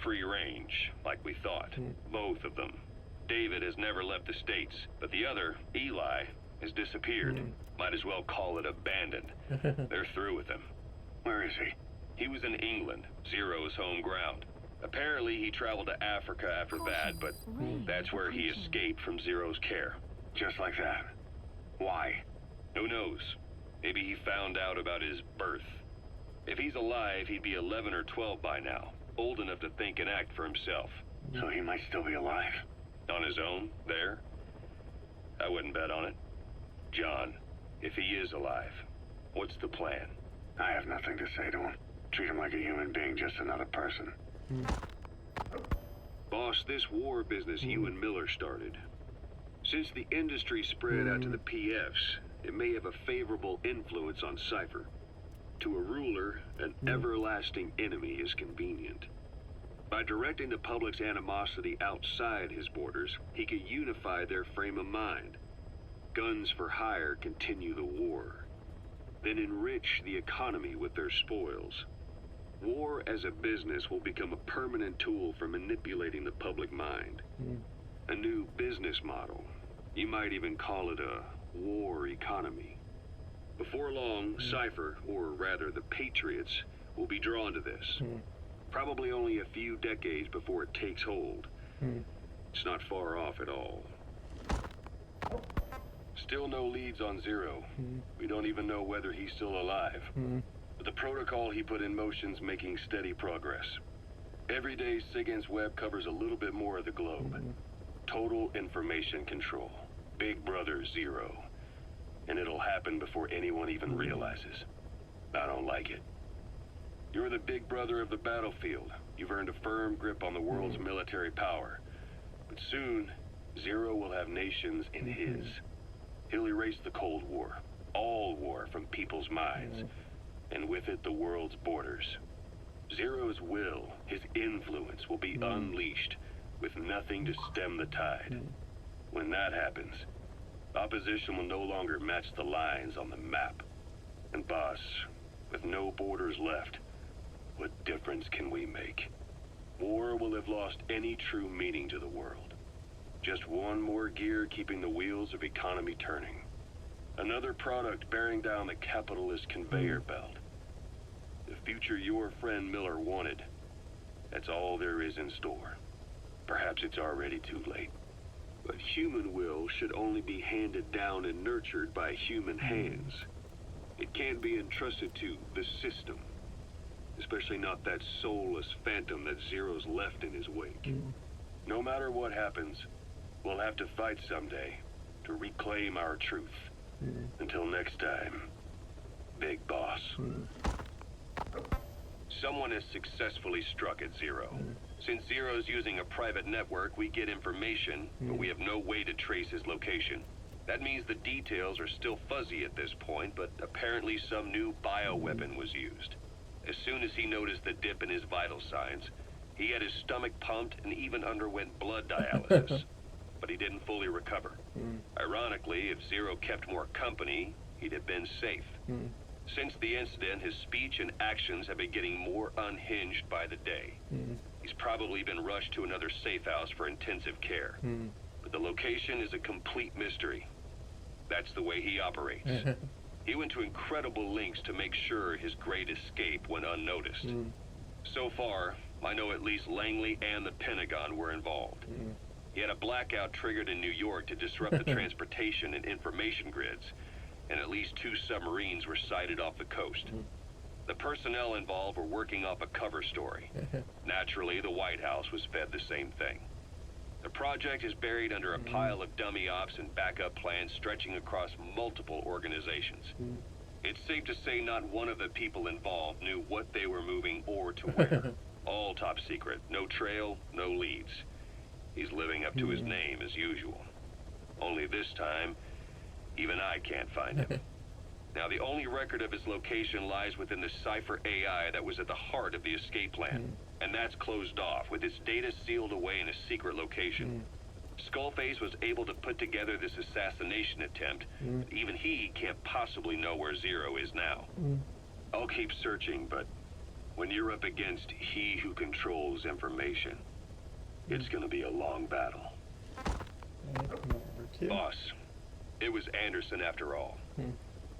M: free range, like we thought. Both of them. David has never left the States, but the other, Eli, has disappeared. Might as well call it abandoned. They're through with him.
N: Where is he?
M: He was in England, Zero's home ground. Apparently he traveled to Africa after that, but that's where he escaped from Zero's care.
N: Just like that. Why?
M: Who knows? Maybe he found out about his birth. If he's alive, he'd be 11 or 12 by now. Old enough to think and act for himself.
N: So he might still be alive.
M: On his own, there? I wouldn't bet on it. John, if he is alive, what's the plan?
N: I have nothing to say to him. Treat him like a human being, just another person.
M: Boss, this war business you and Miller started. Since the industry spread out to the PFs, it may have a favorable influence on Cypher. To a ruler, an everlasting enemy is convenient. By directing the public's animosity outside his borders, he could unify their frame of mind. Guns for hire continue the war. Then enrich the economy with their spoils. War as a business will become a permanent tool for manipulating the public mind. A new business model. You might even call it a war economy. Before long, Cypher, or rather the Patriots, will be drawn to this. Probably only a few decades before it takes hold. It's not far off at all. Still no leads on Zero. We don't even know whether he's still alive. But the protocol he put in motion's making steady progress. Every day, SIGINT's web covers a little bit more of the globe. Total information control. Big Brother Zero. And it'll happen before anyone even realizes. I don't like it. You're the big brother of the battlefield. You've earned a firm grip on the world's military power. But soon, Zero will have nations in his. He'll erase the Cold War. All war from people's minds. And with it, the world's borders. Zero's will, his influence, will be unleashed with nothing to stem the tide. When that happens, opposition will no longer match the lines on the map. And boss, with no borders left, what difference can we make? War will have lost any true meaning to the world. Just one more gear keeping the wheels of economy turning. Another product bearing down the capitalist conveyor belt. The future your friend Miller wanted. That's all there is in store. Perhaps it's already too late. But human will should only be handed down and nurtured by human hands. It can't be entrusted to the system. Especially not that soulless phantom that Zero's left in his wake. No matter what happens, we'll have to fight someday to reclaim our truth. Until next time, big, boss. Someone has successfully struck at Zero. Since Zero's using a private network, we get information, but we have no way to trace his location. That means the details are still fuzzy at this point, but apparently some new bioweapon was used. As soon as he noticed the dip in his vital signs, he had his stomach pumped and even underwent blood dialysis. But he didn't fully recover. Ironically, if Zero kept more company, he'd have been safe. Since the incident, his speech and actions have been getting more unhinged by the day. He's probably been rushed to another safe house for intensive care. But the location is a complete mystery. That's the way he operates. He went to incredible lengths to make sure his great escape went unnoticed. So far, I know at least Langley and the Pentagon were involved. He had a blackout triggered in New York to disrupt the transportation and information grids, and at least 2 submarines were sighted off the coast. The personnel involved were working off a cover story. Naturally, the White House was fed the same thing. The project is buried under a pile of dummy ops and backup plans stretching across multiple organizations. It's safe to say not one of the people involved knew what they were moving or to where. All top secret, no trail, no leads. He's living up to his name as usual. Only this time, even I can't find him. Now, the only record of his location lies within the Cypher AI that was at the heart of the escape plan. And that's closed off, with its data sealed away in a secret location. Skullface was able to put together this assassination attempt, but even he can't possibly know where Zero is now. I'll keep searching, but when you're up against he who controls information, it's gonna be a long battle. Boss, it was Anderson after all.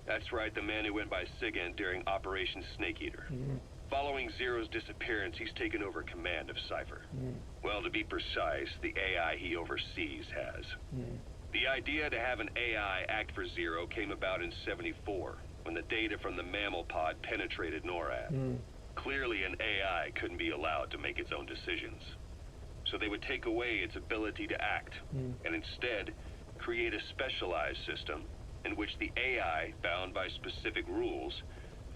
M: That's right, the man who went by SIGINT during Operation Snake Eater. Following Zero's disappearance, he's taken over command of Cypher. Well, to be precise, the AI he oversees has. The idea to have an AI act for Zero came about in '74, when the data from the mammal pod penetrated NORAD. Clearly, an AI couldn't be allowed to make its own decisions. So they would take away its ability to act, and instead, create a specialized system in which the AI, bound by specific rules,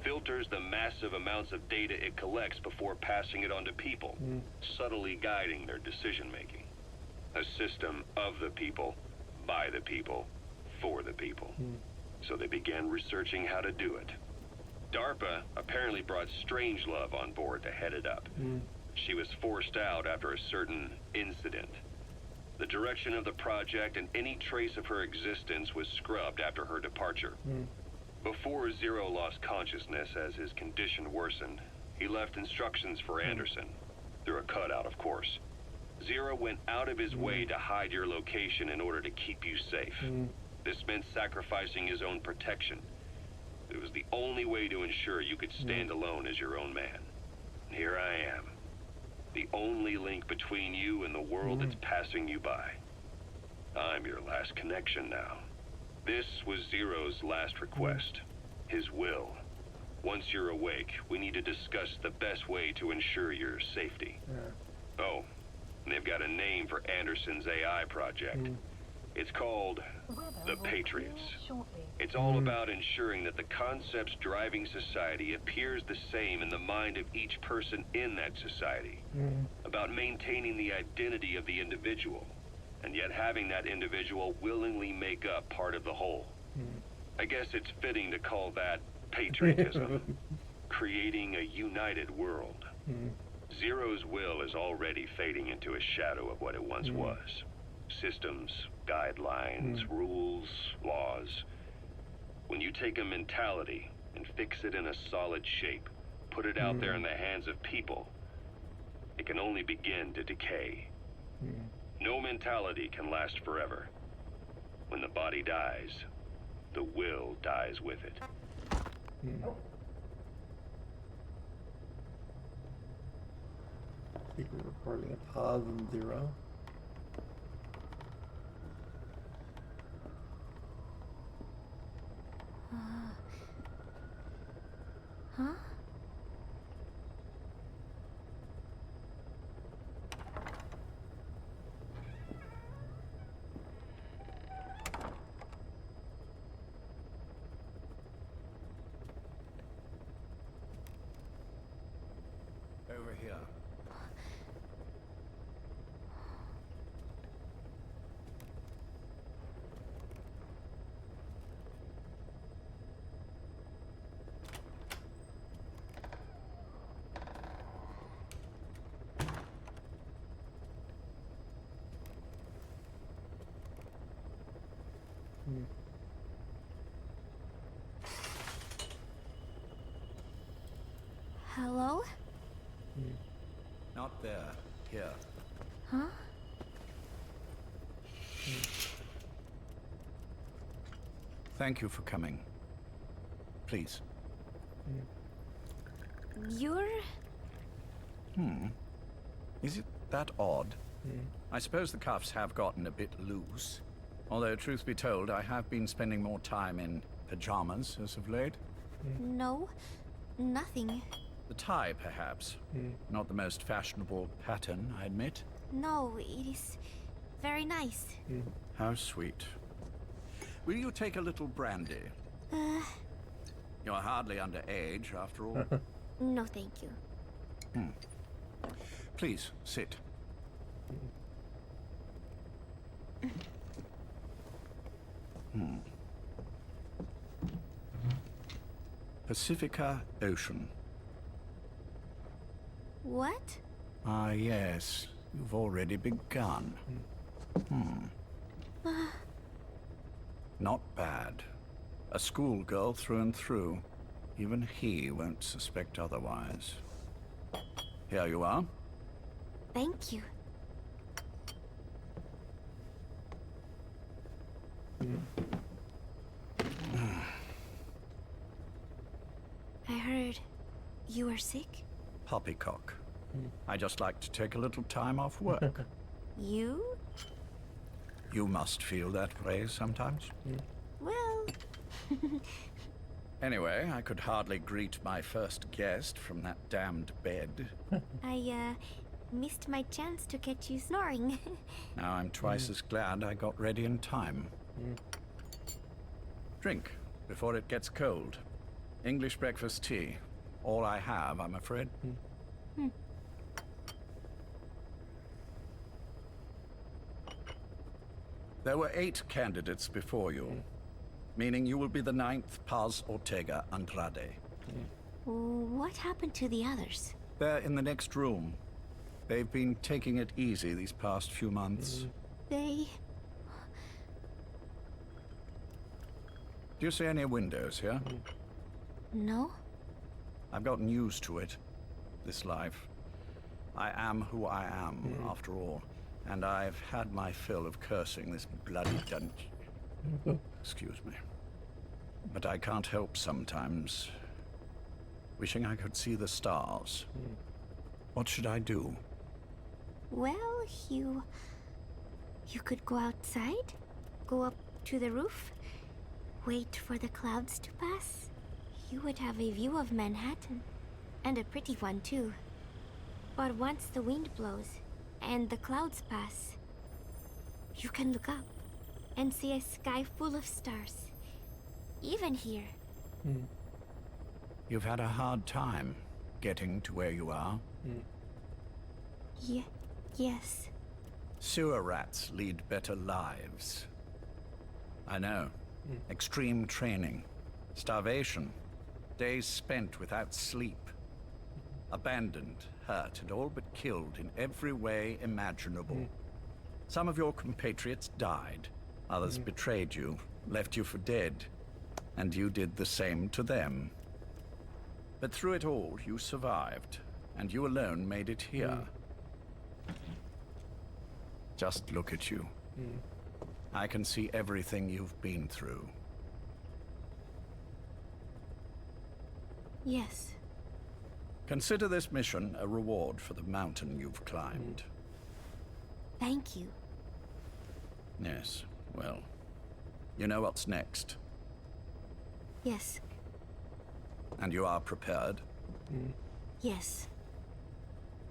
M: filters the massive amounts of data it collects before passing it on to people, subtly guiding their decision-making. A system of the people, by the people, for the people. So they began researching how to do it. DARPA apparently brought Strangelove on board to head it up. She was forced out after a certain incident. The direction of the project and any trace of her existence was scrubbed after her departure. Before Zero lost consciousness as his condition worsened, he left instructions for Anderson, through a cutout, of course. Zero went out of his way to hide your location in order to keep you safe. This meant sacrificing his own protection. It was the only way to ensure you could stand alone as your own man. And here I am, the only link between you and the world that's passing you by. I'm your last connection now. This was Zero's last request, his will. Once you're awake, we need to discuss the best way to ensure your safety. Oh, and they've got a name for Anderson's AI project. It's called the Patriots. It's all about ensuring that the concepts driving society appears the same in the mind of each person in that society. About maintaining the identity of the individual, and yet having that individual willingly make up part of the whole. I guess it's fitting to call that patriotism. Creating a united world. Zero's will is already fading into a shadow of what it once was. Systems, guidelines, rules, laws. When you take a mentality and fix it in a solid shape, put it out there in the hands of people, it can only begin to decay. No mentality can last forever. When the body dies, the will dies with it.
A: Secret recording of Paz and Zero.
I: Huh?
F: over here.
I: Hello?
F: Not there. Here.
I: Huh?
F: Thank you for coming. Please.
I: You're...
F: Is it that odd? I suppose the cuffs have gotten a bit loose. Although, truth be told, I have been spending more time in pajamas as of late.
I: No, nothing.
F: The tie, perhaps. Not the most fashionable pattern, I admit.
I: No, it is very nice.
F: How sweet. Will you take a little brandy? You're hardly underage, after all.
I: No, thank you.
F: Please, sit. Pacifica Ocean.
I: What?
F: Ah, yes. You've already begun. Not bad. A schoolgirl through and through. Even he won't suspect otherwise. Here you are.
I: Thank you. I heard you were sick?
F: Poppycock. I just like to take a little time off work.
I: You?
F: You must feel that way sometimes.
I: Well...
F: Anyway, I could hardly greet my first guest from that damned bed.
I: I, missed my chance to catch you snoring.
F: Now I'm twice as glad I got ready in time. Drink, before it gets cold. English breakfast tea. All I have, I'm afraid. There were 8 candidates before you, meaning you will be the 9th Paz Ortega Andrade.
I: What happened to the others?
F: They're in the next room. They've been taking it easy these past few months.
I: They...
F: Do you see any windows here?
I: No?
F: I've gotten used to it, this life. I am who I am, after all. And I've had my fill of cursing this bloody dungeon. Excuse me. But I can't help sometimes wishing I could see the stars. What should I do?
I: Well, you could go outside, go up to the roof, wait for the clouds to pass. You would have a view of Manhattan, and a pretty one too. But once the wind blows, and the clouds pass, you can look up and see a sky full of stars. Even here.
F: You've had a hard time getting to where you are.
I: Yes.
F: Sewer rats lead better lives. I know. Extreme training, starvation, days spent without sleep. Abandoned, hurt, and all but killed in every way imaginable. Some of your compatriots died. Others betrayed you, left you for dead. And you did the same to them. But through it all, you survived. And you alone made it here. Just look at you. I can see everything you've been through.
I: Yes.
F: Consider this mission a reward for the mountain you've climbed.
I: Thank you.
F: Yes, well, you know what's next.
I: Yes.
F: And you are prepared?
I: Yes.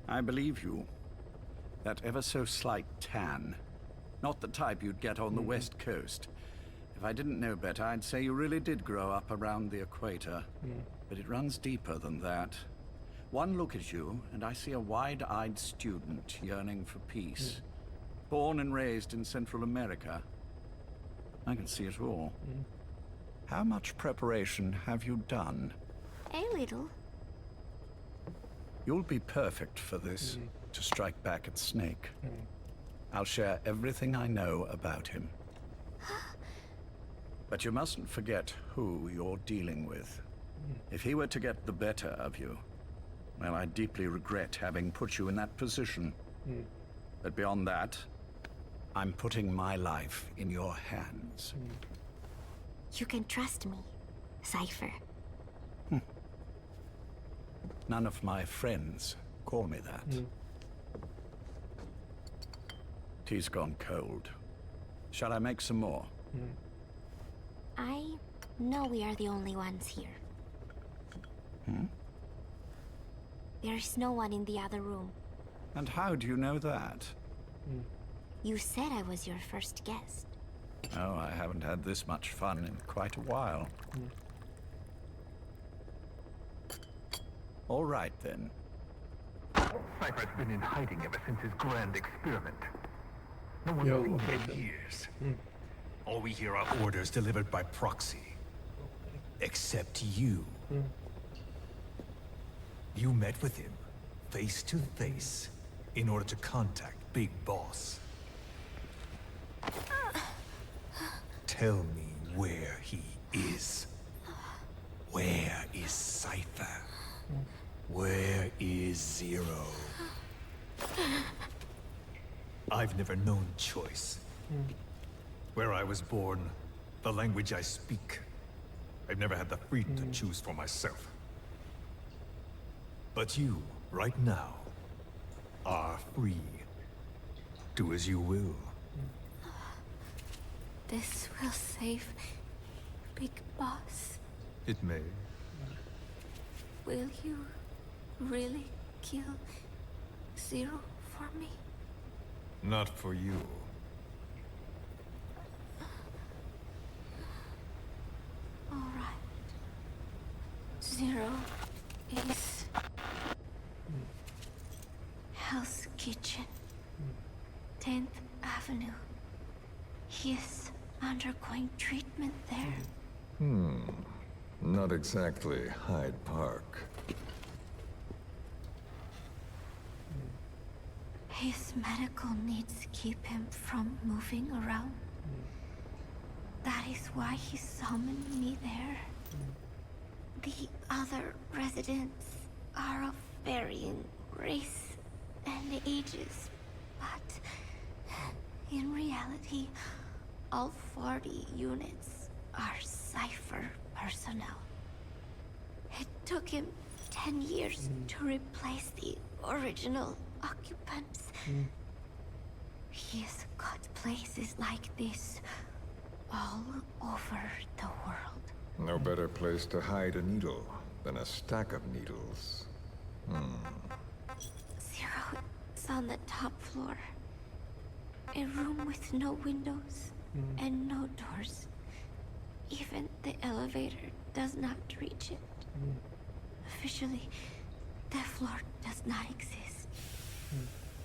F: I believe you. That ever so slight tan. Not the type you'd get on the West Coast. If I didn't know better, I'd say you really did grow up around the equator. But it runs deeper than that.
O: One look at you, and I see a wide-eyed student yearning for peace. Born and raised in Central America. I can see it all. How much preparation have you done?
I: A little.
O: You'll be perfect for this, to strike back at Snake. I'll share everything I know about him. But you mustn't forget who you're dealing with. If he were to get the better of you, well, I deeply regret having put you in that position. But beyond that, I'm putting my life in your hands.
I: You can trust me, Cypher.
O: None of my friends call me that. Tea's gone cold. Shall I make some more?
I: I know we are the only ones here. There's no one in the other room.
O: And how do you know that?
I: You said I was your first guest.
O: Oh, I haven't had this much fun in quite a while. All right, then.
P: Cypher's been in hiding ever since his grand experiment. No one's seen him in years.
Q: All we hear are orders delivered by proxy. Except you. You met with him, face to face, in order to contact Big Boss. Tell me where he is. Where is Cypher? Where is Zero? I've never known choice. Where I was born, the language I speak. I've never had the freedom to choose for myself. But you, right now, are free. Do as you will.
I: This will save Big Boss.
Q: It may.
I: Will you really kill Zero for me?
Q: Not for you.
I: All right. Zero is Hell's Kitchen, 10th Avenue. He is undergoing treatment there.
R: Not exactly Hyde Park.
I: His medical needs keep him from moving around. That is why he summoned me there. The other residents are of varying race and ages, but in reality, all 40 units are Cypher personnel. It took him 10 years to replace the original occupants. He's got places like this all over the world.
R: No better place to hide a needle than a stack of needles.
I: Zero is on the top floor. A room with no windows and no doors. Even the elevator does not reach it. Officially, the floor does not exist.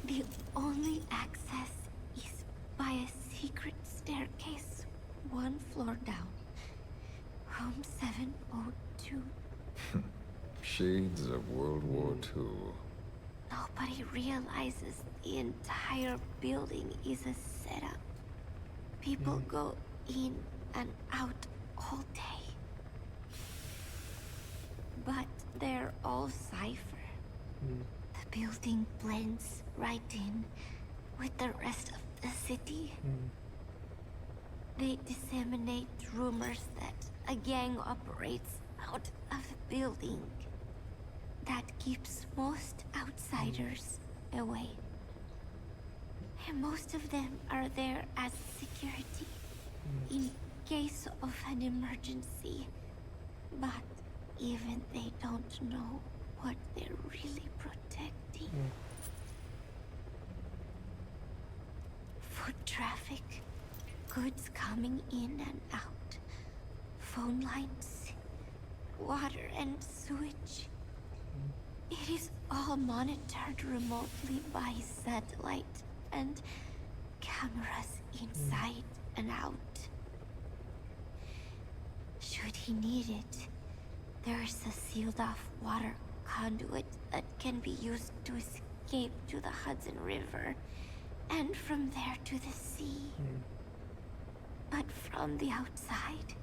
I: The only access is by a secret staircase 1 floor down. Room 702.
R: Shades of World War II.
I: Nobody realizes the entire building is a setup. People go in and out all day. But they're all Cypher. The building blends right in with the rest of the city. They disseminate rumors that a gang operates out of the building. That keeps most outsiders away. And most of them are there as security in case of an emergency. But even they don't know what they're really protecting. Foot traffic, goods coming in and out, phone lines, water and sewage. It is all monitored remotely by satellite and cameras inside and out. Should he need it, there's a sealed-off water conduit that can be used to escape to the Hudson River, and from there to the sea. But from the outside,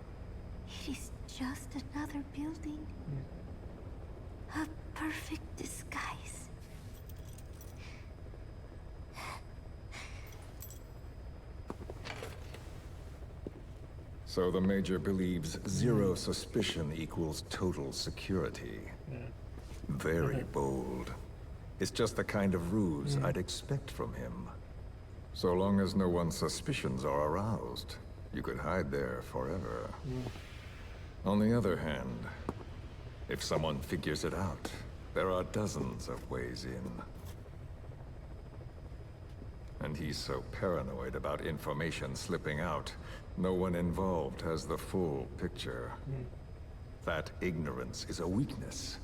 I: it is just another building. A perfect disguise.
R: So the Major believes zero suspicion equals total security. Very bold. It's just the kind of ruse I'd expect from him. So long as no one's suspicions are aroused, you could hide there forever. On the other hand, if someone figures it out, there are dozens of ways in. And he's so paranoid about information slipping out, no one involved has the full picture. That ignorance is a weakness,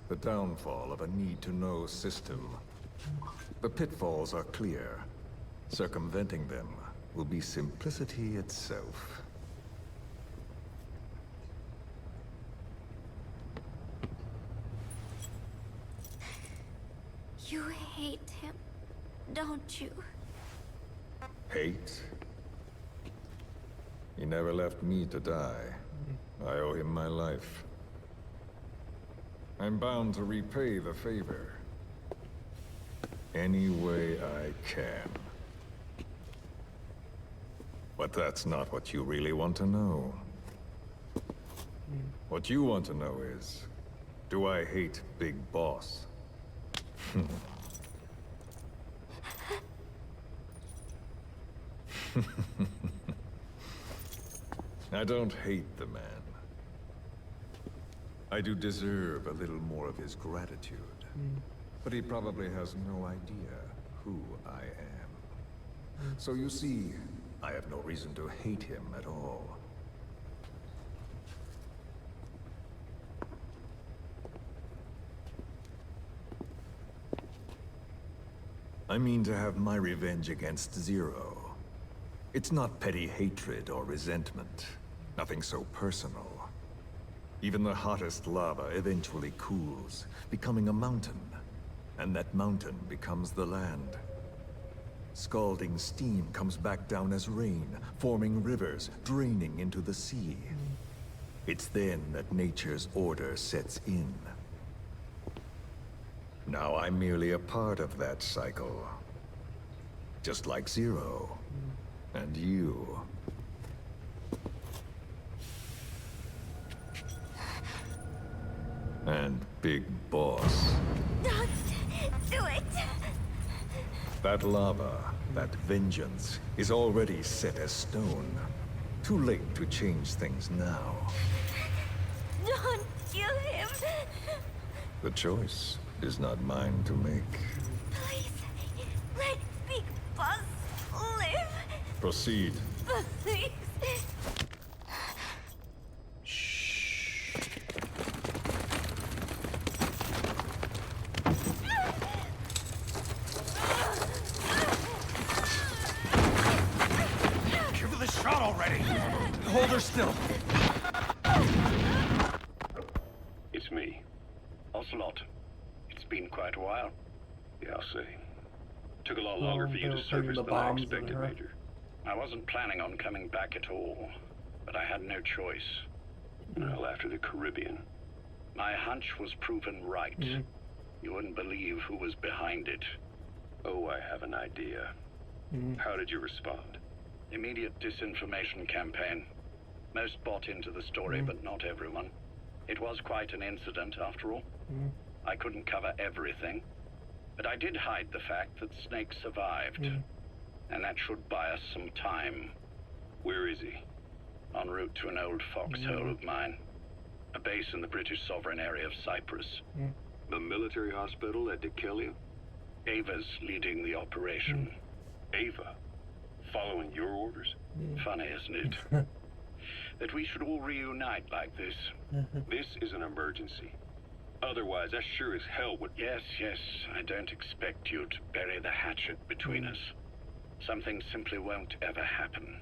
R: the downfall of a need-to-know system. The pitfalls are clear. Circumventing them will be simplicity itself.
I: You hate him, don't you?
R: Hate? He never left me to die. I owe him my life. I'm bound to repay the favor. Any way I can. But that's not what you really want to know. What you want to know is, do I hate Big Boss? I don't hate the man. I do deserve a little more of his gratitude. But he probably has no idea who I am. So you see, I have no reason to hate him at all. I mean to have my revenge against Zero. It's not petty hatred or resentment. Nothing so personal. Even the hottest lava eventually cools, becoming a mountain. And that mountain becomes the land. Scalding steam comes back down as rain, forming rivers, draining into the sea. It's then that nature's order sets in. Now I'm merely a part of that cycle. Just like Zero. And you. And Big Boss.
I: Don't do it!
R: That lava, that vengeance, is already set as stone. Too late to change things now.
I: Don't kill him!
R: The choice is not mine to make.
I: Please, let Big Boss live!
R: Proceed.
I: Please!
Q: Give her the shot already! Hold her still.
M: It's me, Ocelot. It's been quite a while. Yeah, I'll say. Took a lot longer for you to surface than I expected, Major. I wasn't planning on coming back at all, but I had no choice. Well, after the Caribbean. My hunch was proven right. You wouldn't believe who was behind it. Oh, I have an idea. How did you respond?
N: Immediate disinformation campaign. Most bought into the story, but not everyone. It was quite an incident, after all. I couldn't cover everything, but I did hide the fact that Snake survived. And that should buy us some time.
M: Where is he?
N: En route to an old foxhole of mine. A base in the British sovereign area of Cyprus.
M: The military hospital at Dikelia?
N: Ava's leading the operation.
M: Ava? Following your orders?
N: Funny, isn't it? That we should all reunite like this.
M: This is an emergency. Otherwise, I sure as hell would.
N: Yes, yes, I don't expect you to bury the hatchet between us. Something simply won't ever happen.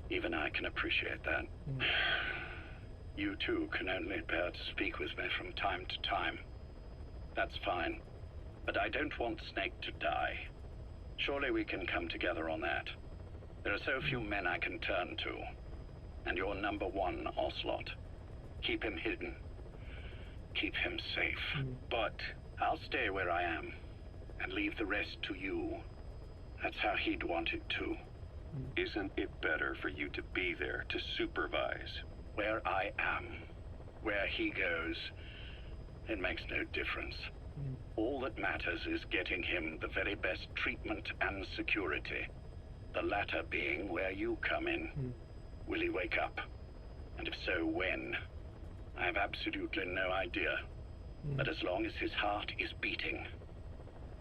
N: Even I can appreciate that. You too can only bear to speak with me from time to time. That's fine. But I don't want Snake to die. Surely we can come together on that. There are so few men I can turn to. And you're number one, Ocelot. Keep him hidden. Keep him safe. But I'll stay where I am and leave the rest to you. That's how he'd want it too.
M: Isn't it better for you to be there to supervise?
N: Where I am, where he goes, it makes no difference. All that matters is getting him the very best treatment and security. The latter being where you come in. Will he wake up? And if so, when? I have absolutely no idea. But as long as his heart is beating,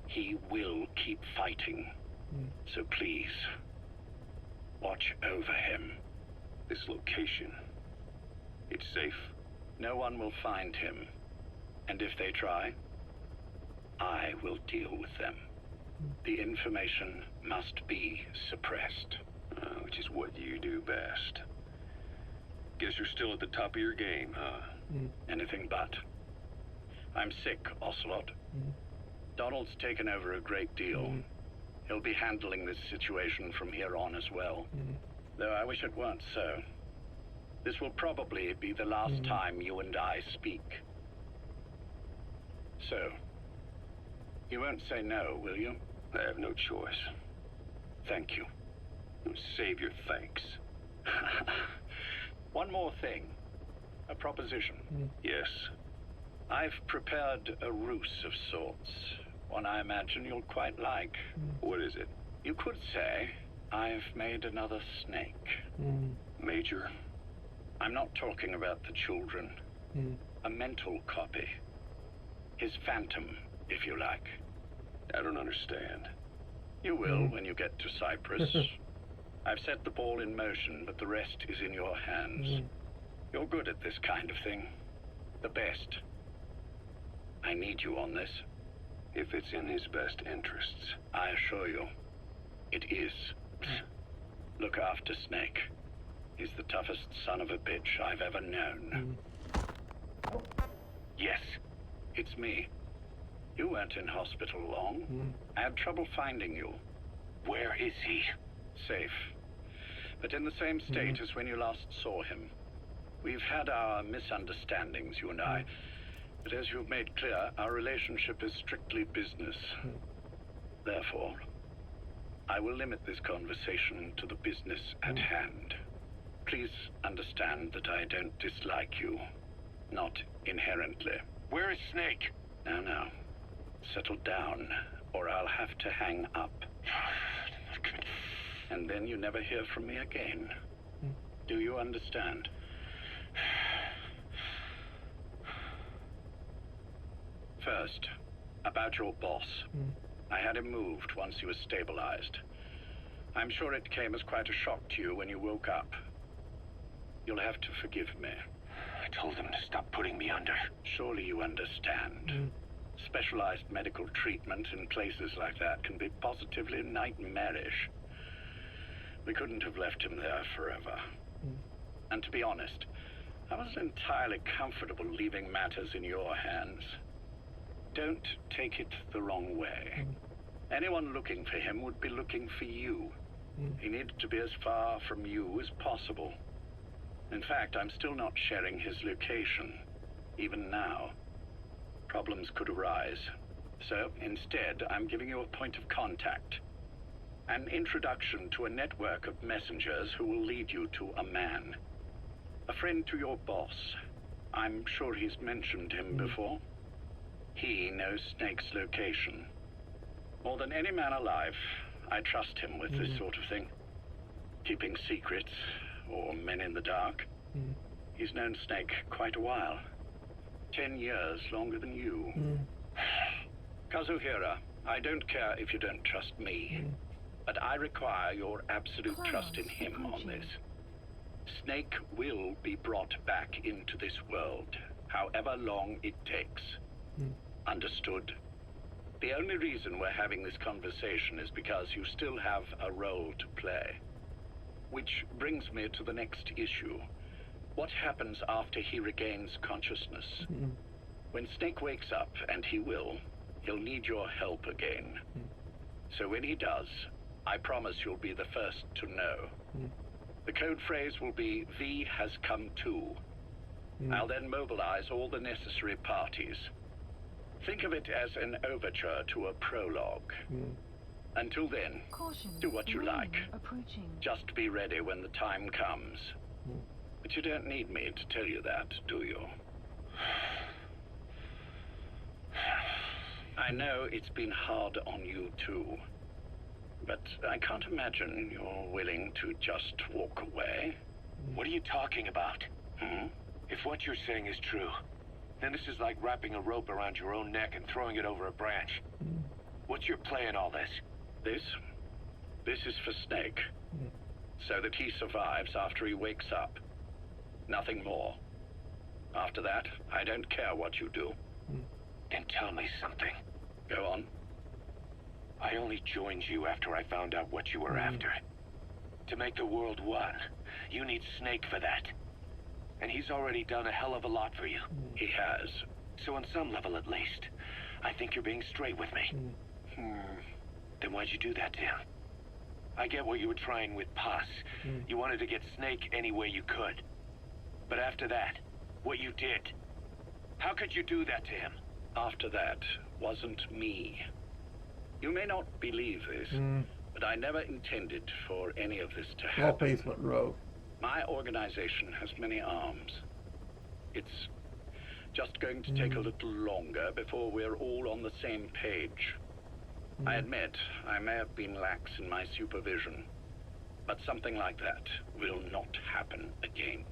N: he will keep fighting. So please, watch over him.
M: This location, it's safe?
N: No one will find him. And if they try, I will deal with them. The information must be suppressed.
M: Which is what you do best. Guess you're still at the top of your game, huh?
N: Anything but. I'm sick, Ocelot. Donald's taken over a great deal. He'll be handling this situation from here on as well. Though I wish it weren't so. This will probably be the last time you and I speak. So, you won't say no, will you?
M: I have no choice.
N: Thank you.
M: Save your thanks.
N: One more thing. A proposition.
M: Yes.
N: I've prepared a ruse of sorts. One I imagine you'll quite like.
M: What is it?
N: You could say I've made another Snake.
M: Major?
N: I'm not talking about the children. A mental copy. His phantom, if you like.
M: I don't understand.
N: You will when you get to Cyprus. I've set the ball in motion, but the rest is in your hands. You're good at this kind of thing. The best. I need you on this.
M: If it's in his best interests.
N: I assure you, it is. Look after Snake. He's the toughest son of a bitch I've ever known. Yes, it's me. You weren't in hospital long. I had trouble finding you. Where is he? Safe. But in the same state as when you last saw him. We've had our misunderstandings, you and I. But as you've made clear, our relationship is strictly business. Therefore, I will limit this conversation to the business at hand. Please understand that I don't dislike you. Not inherently.
M: Where is Snake?
N: Now. Settle down, or I'll have to hang up. And then you never hear from me again. Do you understand? First, about your boss. I had him moved once he was stabilized. I'm sure it came as quite a shock to you when you woke up. You'll have to forgive me.
M: I told him to stop putting me under.
N: Surely you understand. Specialized medical treatment in places like that can be positively nightmarish. We couldn't have left him there forever. And to be honest, I wasn't entirely comfortable leaving matters in your hands. Don't take it the wrong way. Anyone looking for him would be looking for you. He needed to be as far from you as possible. In fact, I'm still not sharing his location, even now. Problems could arise. So instead, I'm giving you a point of contact. An introduction to a network of messengers who will lead you to a man. A friend to your boss. I'm sure he's mentioned him before. He knows Snake's location. More than any man alive, I trust him with this sort of thing. Keeping secrets, or men in the dark. He's known Snake quite a while. 10 years longer than you. Kazuhira, I don't care if you don't trust me, but I require your absolute trust in him on this. Snake will be brought back into this world, however long it takes. Understood? The only reason we're having this conversation is because you still have a role to play. Which brings me to the next issue. What happens after he regains consciousness? When Snake wakes up, and he will, he'll need your help again. So when he does, I promise you'll be the first to know. The code phrase will be, V has come to. I'll then mobilize all the necessary parties. Think of it as an overture to a prologue. Until then,
B: Caution.
N: do what you
B: Wind
N: like.
B: Approaching.
N: Just be ready when the time comes. But you don't need me to tell you that, do you? I know it's been hard on you too. But I can't imagine you're willing to just walk away.
S: What are you talking about? If what you're saying is true, then this is like wrapping a rope around your own neck and throwing it over a branch. What's your play in all this?
N: This is for Snake. So that he survives after he wakes up. Nothing more. After that, I don't care what you do.
S: Then tell me something.
N: Go on.
S: I only joined you after I found out what you were after. To make the world one, you need Snake for that. And he's already done a hell of a lot for you.
N: He has.
S: So on some level at least, I think you're being straight with me. Then why'd you do that to him? I get what you were trying with Paz. You wanted to get Snake any way you could. But after that, what you did, how could you do that to him?
N: After that wasn't me. You may not believe this, but I never intended for any of this to
A: Well,
N: happen.
A: basement row.
N: My organization has many arms. It's just going to take a little longer before we're all on the same page. I admit I may have been lax in my supervision, but something like that will not happen again.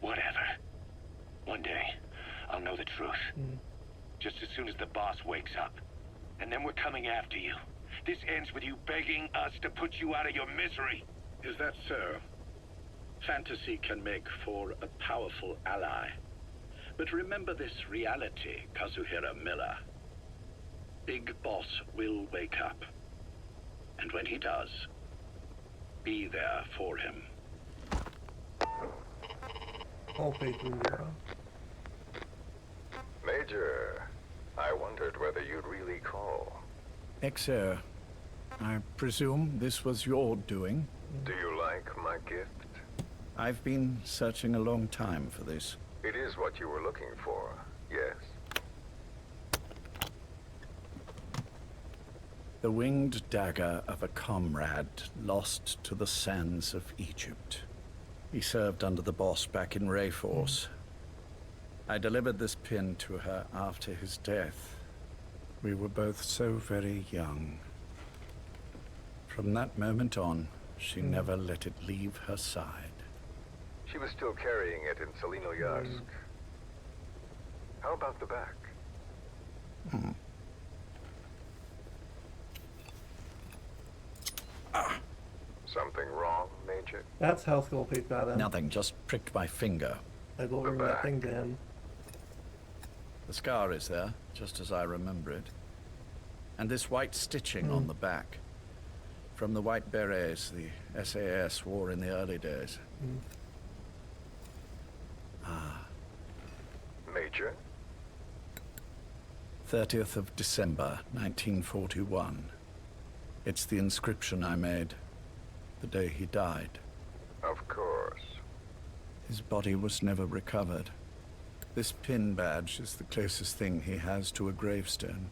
S: Whatever. One day, I'll know the truth. Just as soon as the boss wakes up. And then we're coming after you. This ends with you begging us to put you out of your misery.
N: Is that so? Fantasy can make for a powerful ally. But remember this reality, Kazuhira Miller. Big Boss will wake up. And when he does, be there for him.
A: All basement zero.
R: Major, I wondered whether you'd really call.
O: Exer, I presume this was your doing?
R: Do you like my gift?
O: I've been searching a long time for this.
R: It is what you were looking for, yes.
O: The winged dagger of a comrade lost to the sands of Egypt. He served under the boss back in Rayforce. I delivered this pin to her after his death. We were both so very young. From that moment on, she never let it leave her side.
R: She was still carrying it in Selinoyarsk. How about the back? Something wrong, Major?
A: That's how Skullface got him.
O: Nothing, just pricked my finger.
A: I go bring that thing to him.
O: The scar is there, just as I remember it. And this white stitching on the back. From the white berets the SAS wore in the early days.
R: Major?
O: 30th of December, 1941. It's the inscription I made the day he died.
R: Of course.
O: His body was never recovered. This pin badge is the closest thing he has to a gravestone.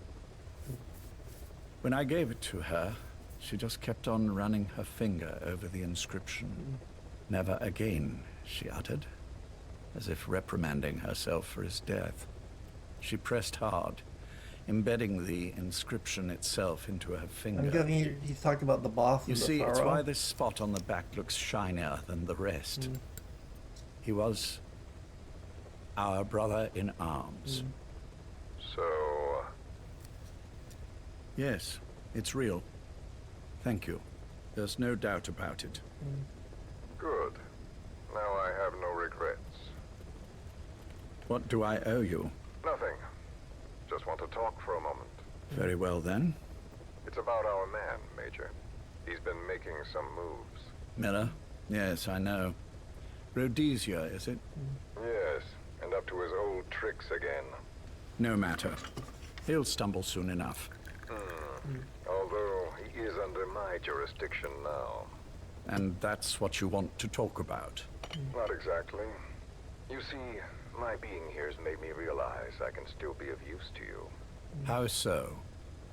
O: When I gave it to her, she just kept on running her finger over the inscription. Never again, she uttered, as if reprimanding herself for his death. She pressed hard, embedding the inscription itself into her finger.
A: I'm guessing he's talking about the boss.
O: You
A: and the
O: see, it's
A: sorrow.
O: why this spot on the back looks shinier than the rest. He was our brother in arms.
R: So...
O: Yes, it's real. Thank you. There's no doubt about it.
R: Good. Now I have no regrets.
O: What do I owe you?
R: Nothing. Just want to talk for a moment.
O: Very well then.
R: It's about our man, Major. He's been making some moves.
O: Miller? Yes, I know. Rhodesia, is it?
R: Yes, and up to his old tricks again.
O: No matter. He'll stumble soon enough.
R: Although he is under my jurisdiction now.
O: And that's what you want to talk about?
R: Not exactly. You see, my being here has made me realize I can still be of use to you.
O: How so?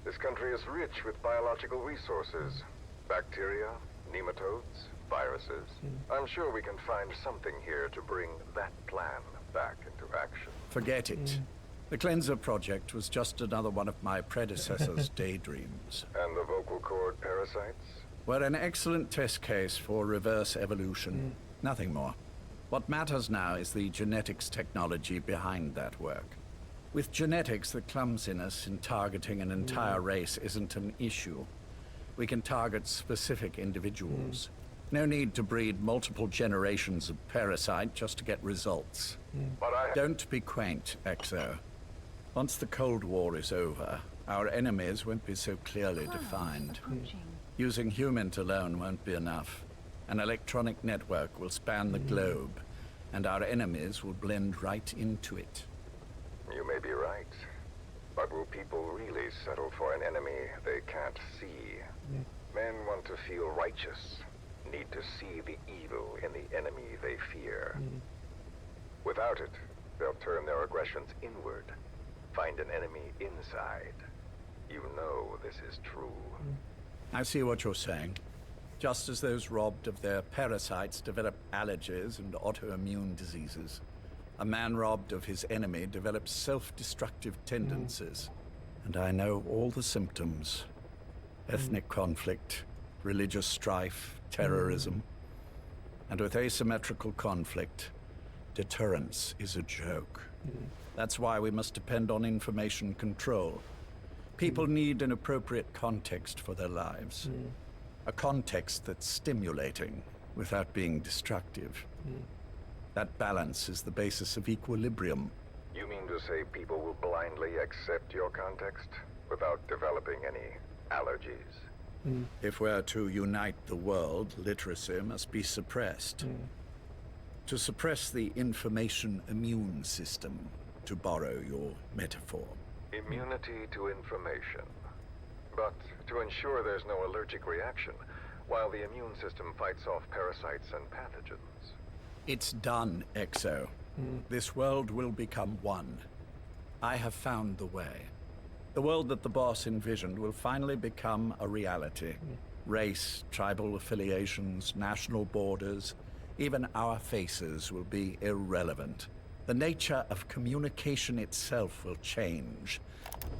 R: This country is rich with biological resources. Bacteria, nematodes, viruses. I'm sure we can find something here to bring that plan back into action.
O: Forget it. The Cleanser Project was just another one of my predecessor's daydreams.
R: And the vocal cord parasites?
O: We're an excellent test case for reverse evolution. Nothing more. What matters now is the genetics technology behind that work. With genetics, the clumsiness in targeting an entire race isn't an issue. We can target specific individuals. No need to breed multiple generations of parasite just to get results.
R: But
O: Don't be quaint, Exo. Once the Cold War is over, our enemies won't be so clearly defined. Using humans alone won't be enough. An electronic network will span the globe, and our enemies will blend right into it.
R: You may be right. But will people really settle for an enemy they can't see? Men want to feel righteous, need to see the evil in the enemy they fear. Without it, they'll turn their aggressions inward, find an enemy inside. You know this is true.
O: I see what you're saying. Just as those robbed of their parasites develop allergies and autoimmune diseases, a man robbed of his enemy develops self-destructive tendencies. And I know all the symptoms. Ethnic conflict, religious strife, terrorism. And with asymmetrical conflict, deterrence is a joke. That's why we must depend on information control. People need an appropriate context for their lives. A context that's stimulating without being destructive. That balance is the basis of equilibrium.
R: You mean to say people will blindly accept your context without developing any allergies?
O: If we're to unite the world, literacy must be suppressed. To suppress the information immune system, to borrow your metaphor.
R: Immunity to information. But to ensure there's no allergic reaction, while the immune system fights off parasites and pathogens.
O: It's done, Exo. This world will become one. I have found the way. The world that the boss envisioned will finally become a reality. Race, tribal affiliations, national borders, even our faces will be irrelevant. The nature of communication itself will change.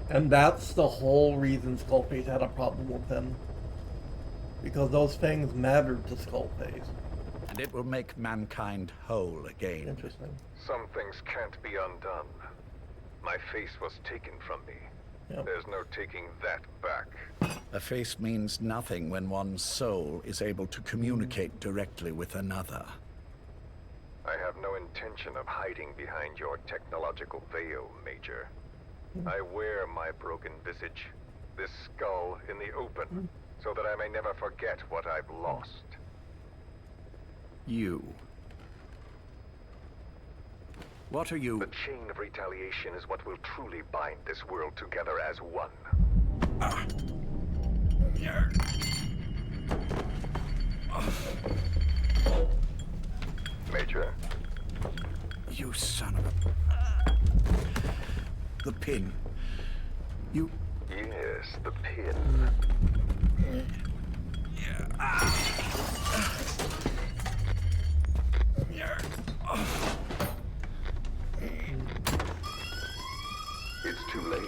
A: And that's the whole reason Skullface had a problem with him. Because those things mattered to Skullface.
O: And it will make mankind whole again.
A: Interesting.
R: Some things can't be undone. My face was taken from me. There's no taking that back.
O: A face means nothing when one's soul is able to communicate directly with another.
R: I have no intention of hiding behind your technological veil, Major. I wear my broken visage, this skull in the open, so that I may never forget what I've lost.
O: You. What are you?
R: The chain of retaliation is what will truly bind this world together as one. Major.
O: You son of a... The pin. You...
R: Yes, the pin. It's too late.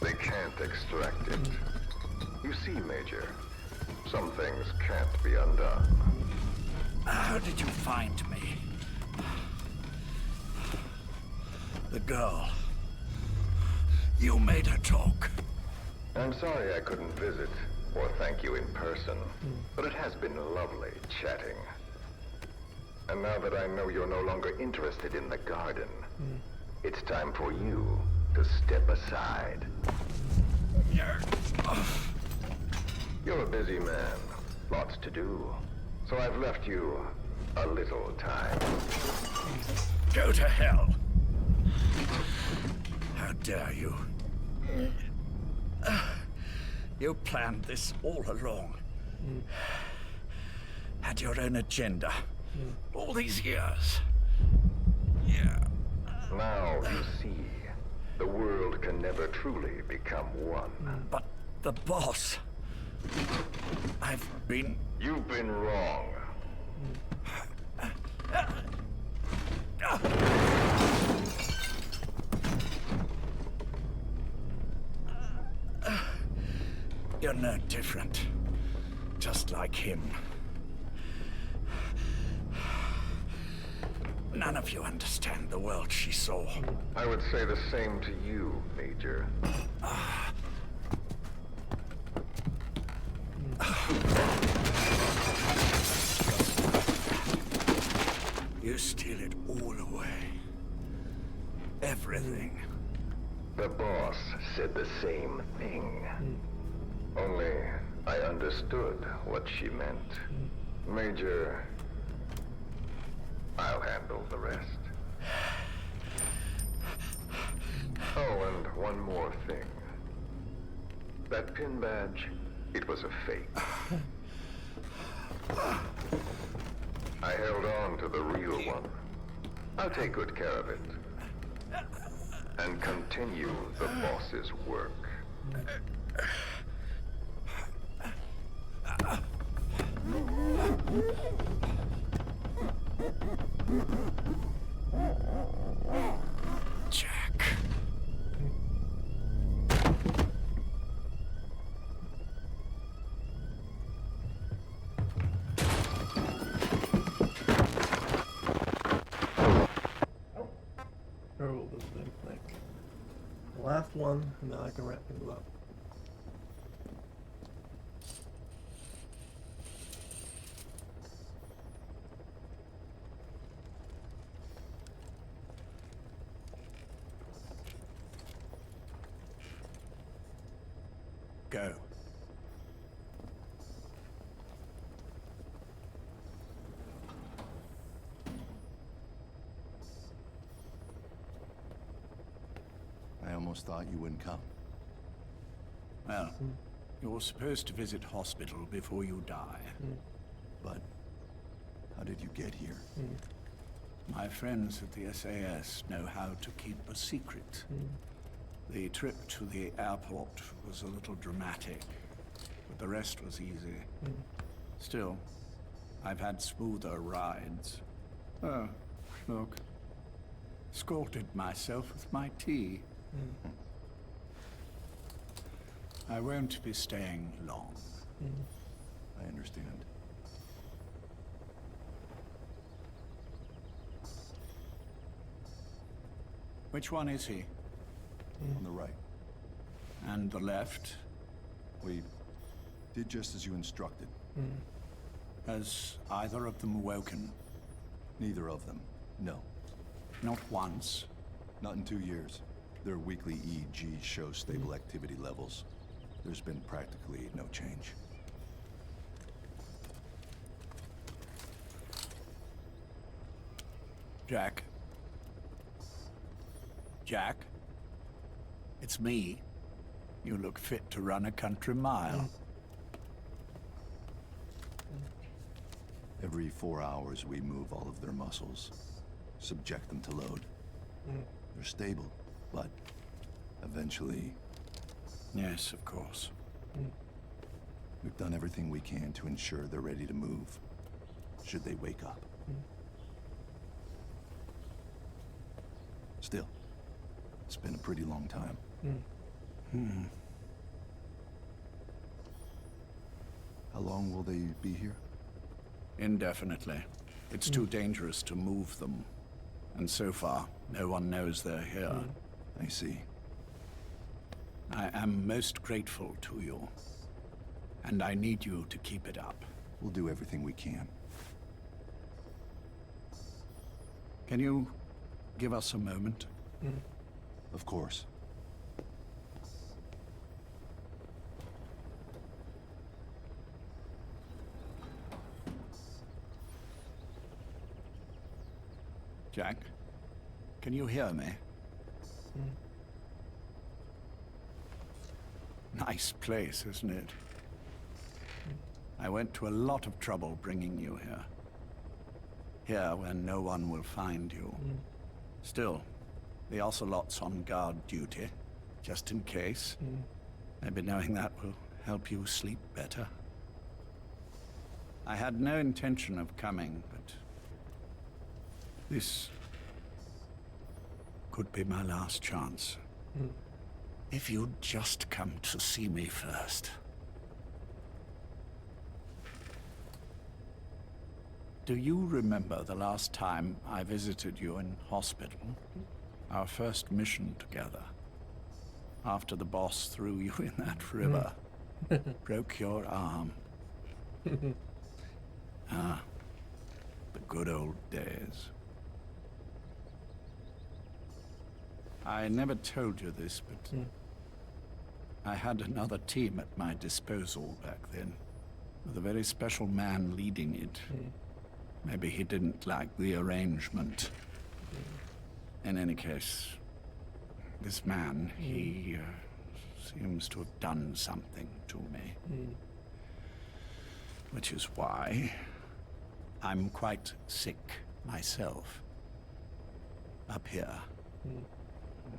R: They can't extract it. You see, Major, some things can't be undone.
O: How did you find me? The girl. You made her talk.
R: I'm sorry I couldn't visit or thank you in person, but it has been lovely chatting. And now that I know you're no longer interested in the garden,
T: It's time for you to step aside. You're a busy man. Lots to do. So I've left you a little time.
O: Go to hell! How dare you? You planned this all along. Had your own agenda. All these years. Yeah.
T: Now you see, the world can never truly become one.
O: But the boss...
T: You've been wrong.
O: You're no different. Just like him. None of you understand the world she saw.
T: I would say the same to you, Major.
O: You steal it all away. Everything.
T: The boss said the same thing. Only I understood what she meant. Major, I'll handle the rest. Oh, and one more thing. That pin badge, it was a fake. I held on to the real one. I'll take good care of it. And continue the boss's work.
O: Jack.
A: Where will this thing think? The last one, and then I can wrap things up.
O: Go.
U: I almost thought you wouldn't come.
O: Well, you're supposed to visit hospital before you die.
U: But how did you get here?
O: My friends at the SAS know how to keep a secret. The trip to the airport was a little dramatic, but the rest was easy. Still, I've had smoother rides. Oh, look. Scalded myself with my tea. I won't be staying long.
U: I understand.
O: Which one is he?
U: On the right.
O: And the left?
U: We did just as you instructed.
O: Has either of them awoken?
U: Neither of them, no.
O: Not once?
U: Not in 2 years. Their weekly EEGs show stable activity levels. There's been practically no change.
O: Jack? Jack? It's me. You look fit to run a country mile.
U: Every 4 hours, we move all of their muscles, subject them to load. They're stable, but eventually...
O: Yes, of course.
U: We've done everything we can to ensure they're ready to move, should they wake up. Still, it's been a pretty long time. How long will they be here?
O: Indefinitely. It's too dangerous to move them. And so far, no one knows they're here.
U: I see.
O: I am most grateful to you. And I need you to keep it up.
U: We'll do everything we can.
O: Can you give us a moment?
U: Of course.
O: Jack, can you hear me? Nice place, isn't it? I went to a lot of trouble bringing you here. Here, where no one will find you. Still, the Ocelot's on guard duty, just in case. Maybe knowing that will help you sleep better. I had no intention of coming, but this could be my last chance. If you'd just come to see me first. Do you remember the last time I visited you in hospital? Our first mission together. After the boss threw you in that river. Broke your arm. Ah, the good old days. I never told you this, but I had another team at my disposal back then, with a very special man leading it. Maybe he didn't like the arrangement. In any case, this man, he seems to have done something to me. Which is why I'm quite sick myself. Up here.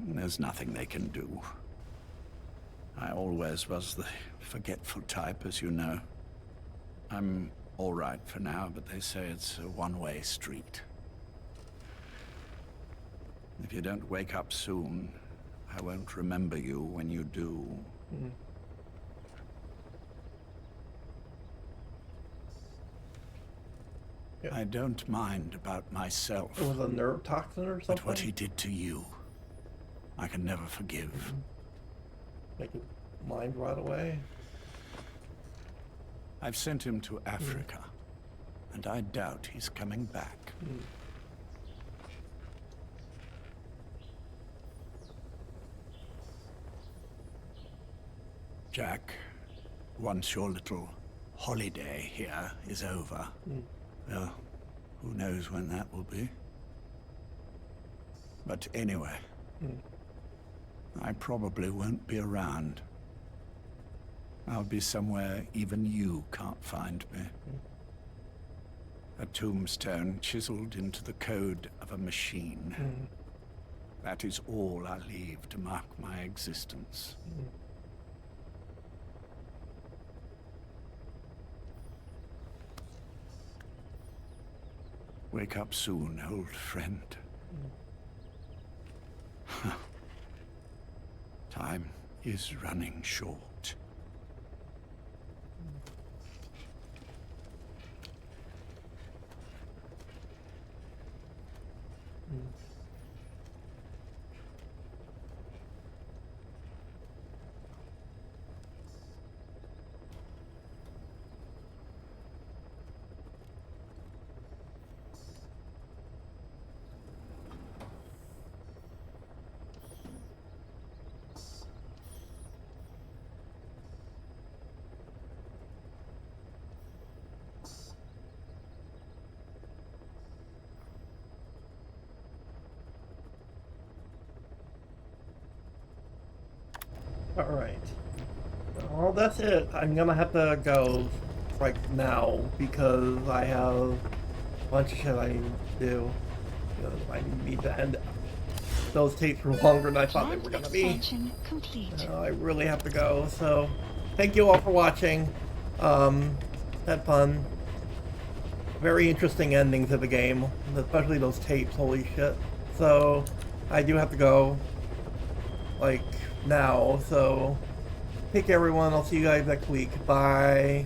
O: There's nothing they can do. I always was the forgetful type, as you know. I'm all right for now, but they say it's a one-way street. If you don't wake up soon, I won't remember you when you do. I don't mind about myself.
A: It was a nerve toxin or something?
O: But what he did to you, I can never forgive.
A: Make it mind right away.
O: I've sent him to Africa, and I doubt he's coming back. Jack, once your little holiday here is over, well, who knows when that will be? But anyway, I probably won't be around. I'll be somewhere even you can't find me. A tombstone chiseled into the code of a machine. That is all I leave to mark my existence. Wake up soon, old friend. Time is running short.
A: Alright. Well, that's it. I'm gonna have to go right now because I have a bunch of shit I need to do. You know, I need to end those tapes for longer than I thought they were gonna be.
B: Extension complete.
A: I really have to go, so thank you all for watching. Had fun. Very interesting endings of the game, especially those tapes, holy shit. So, I do have to go, like, now, so take care everyone, I'll see you guys next week, bye.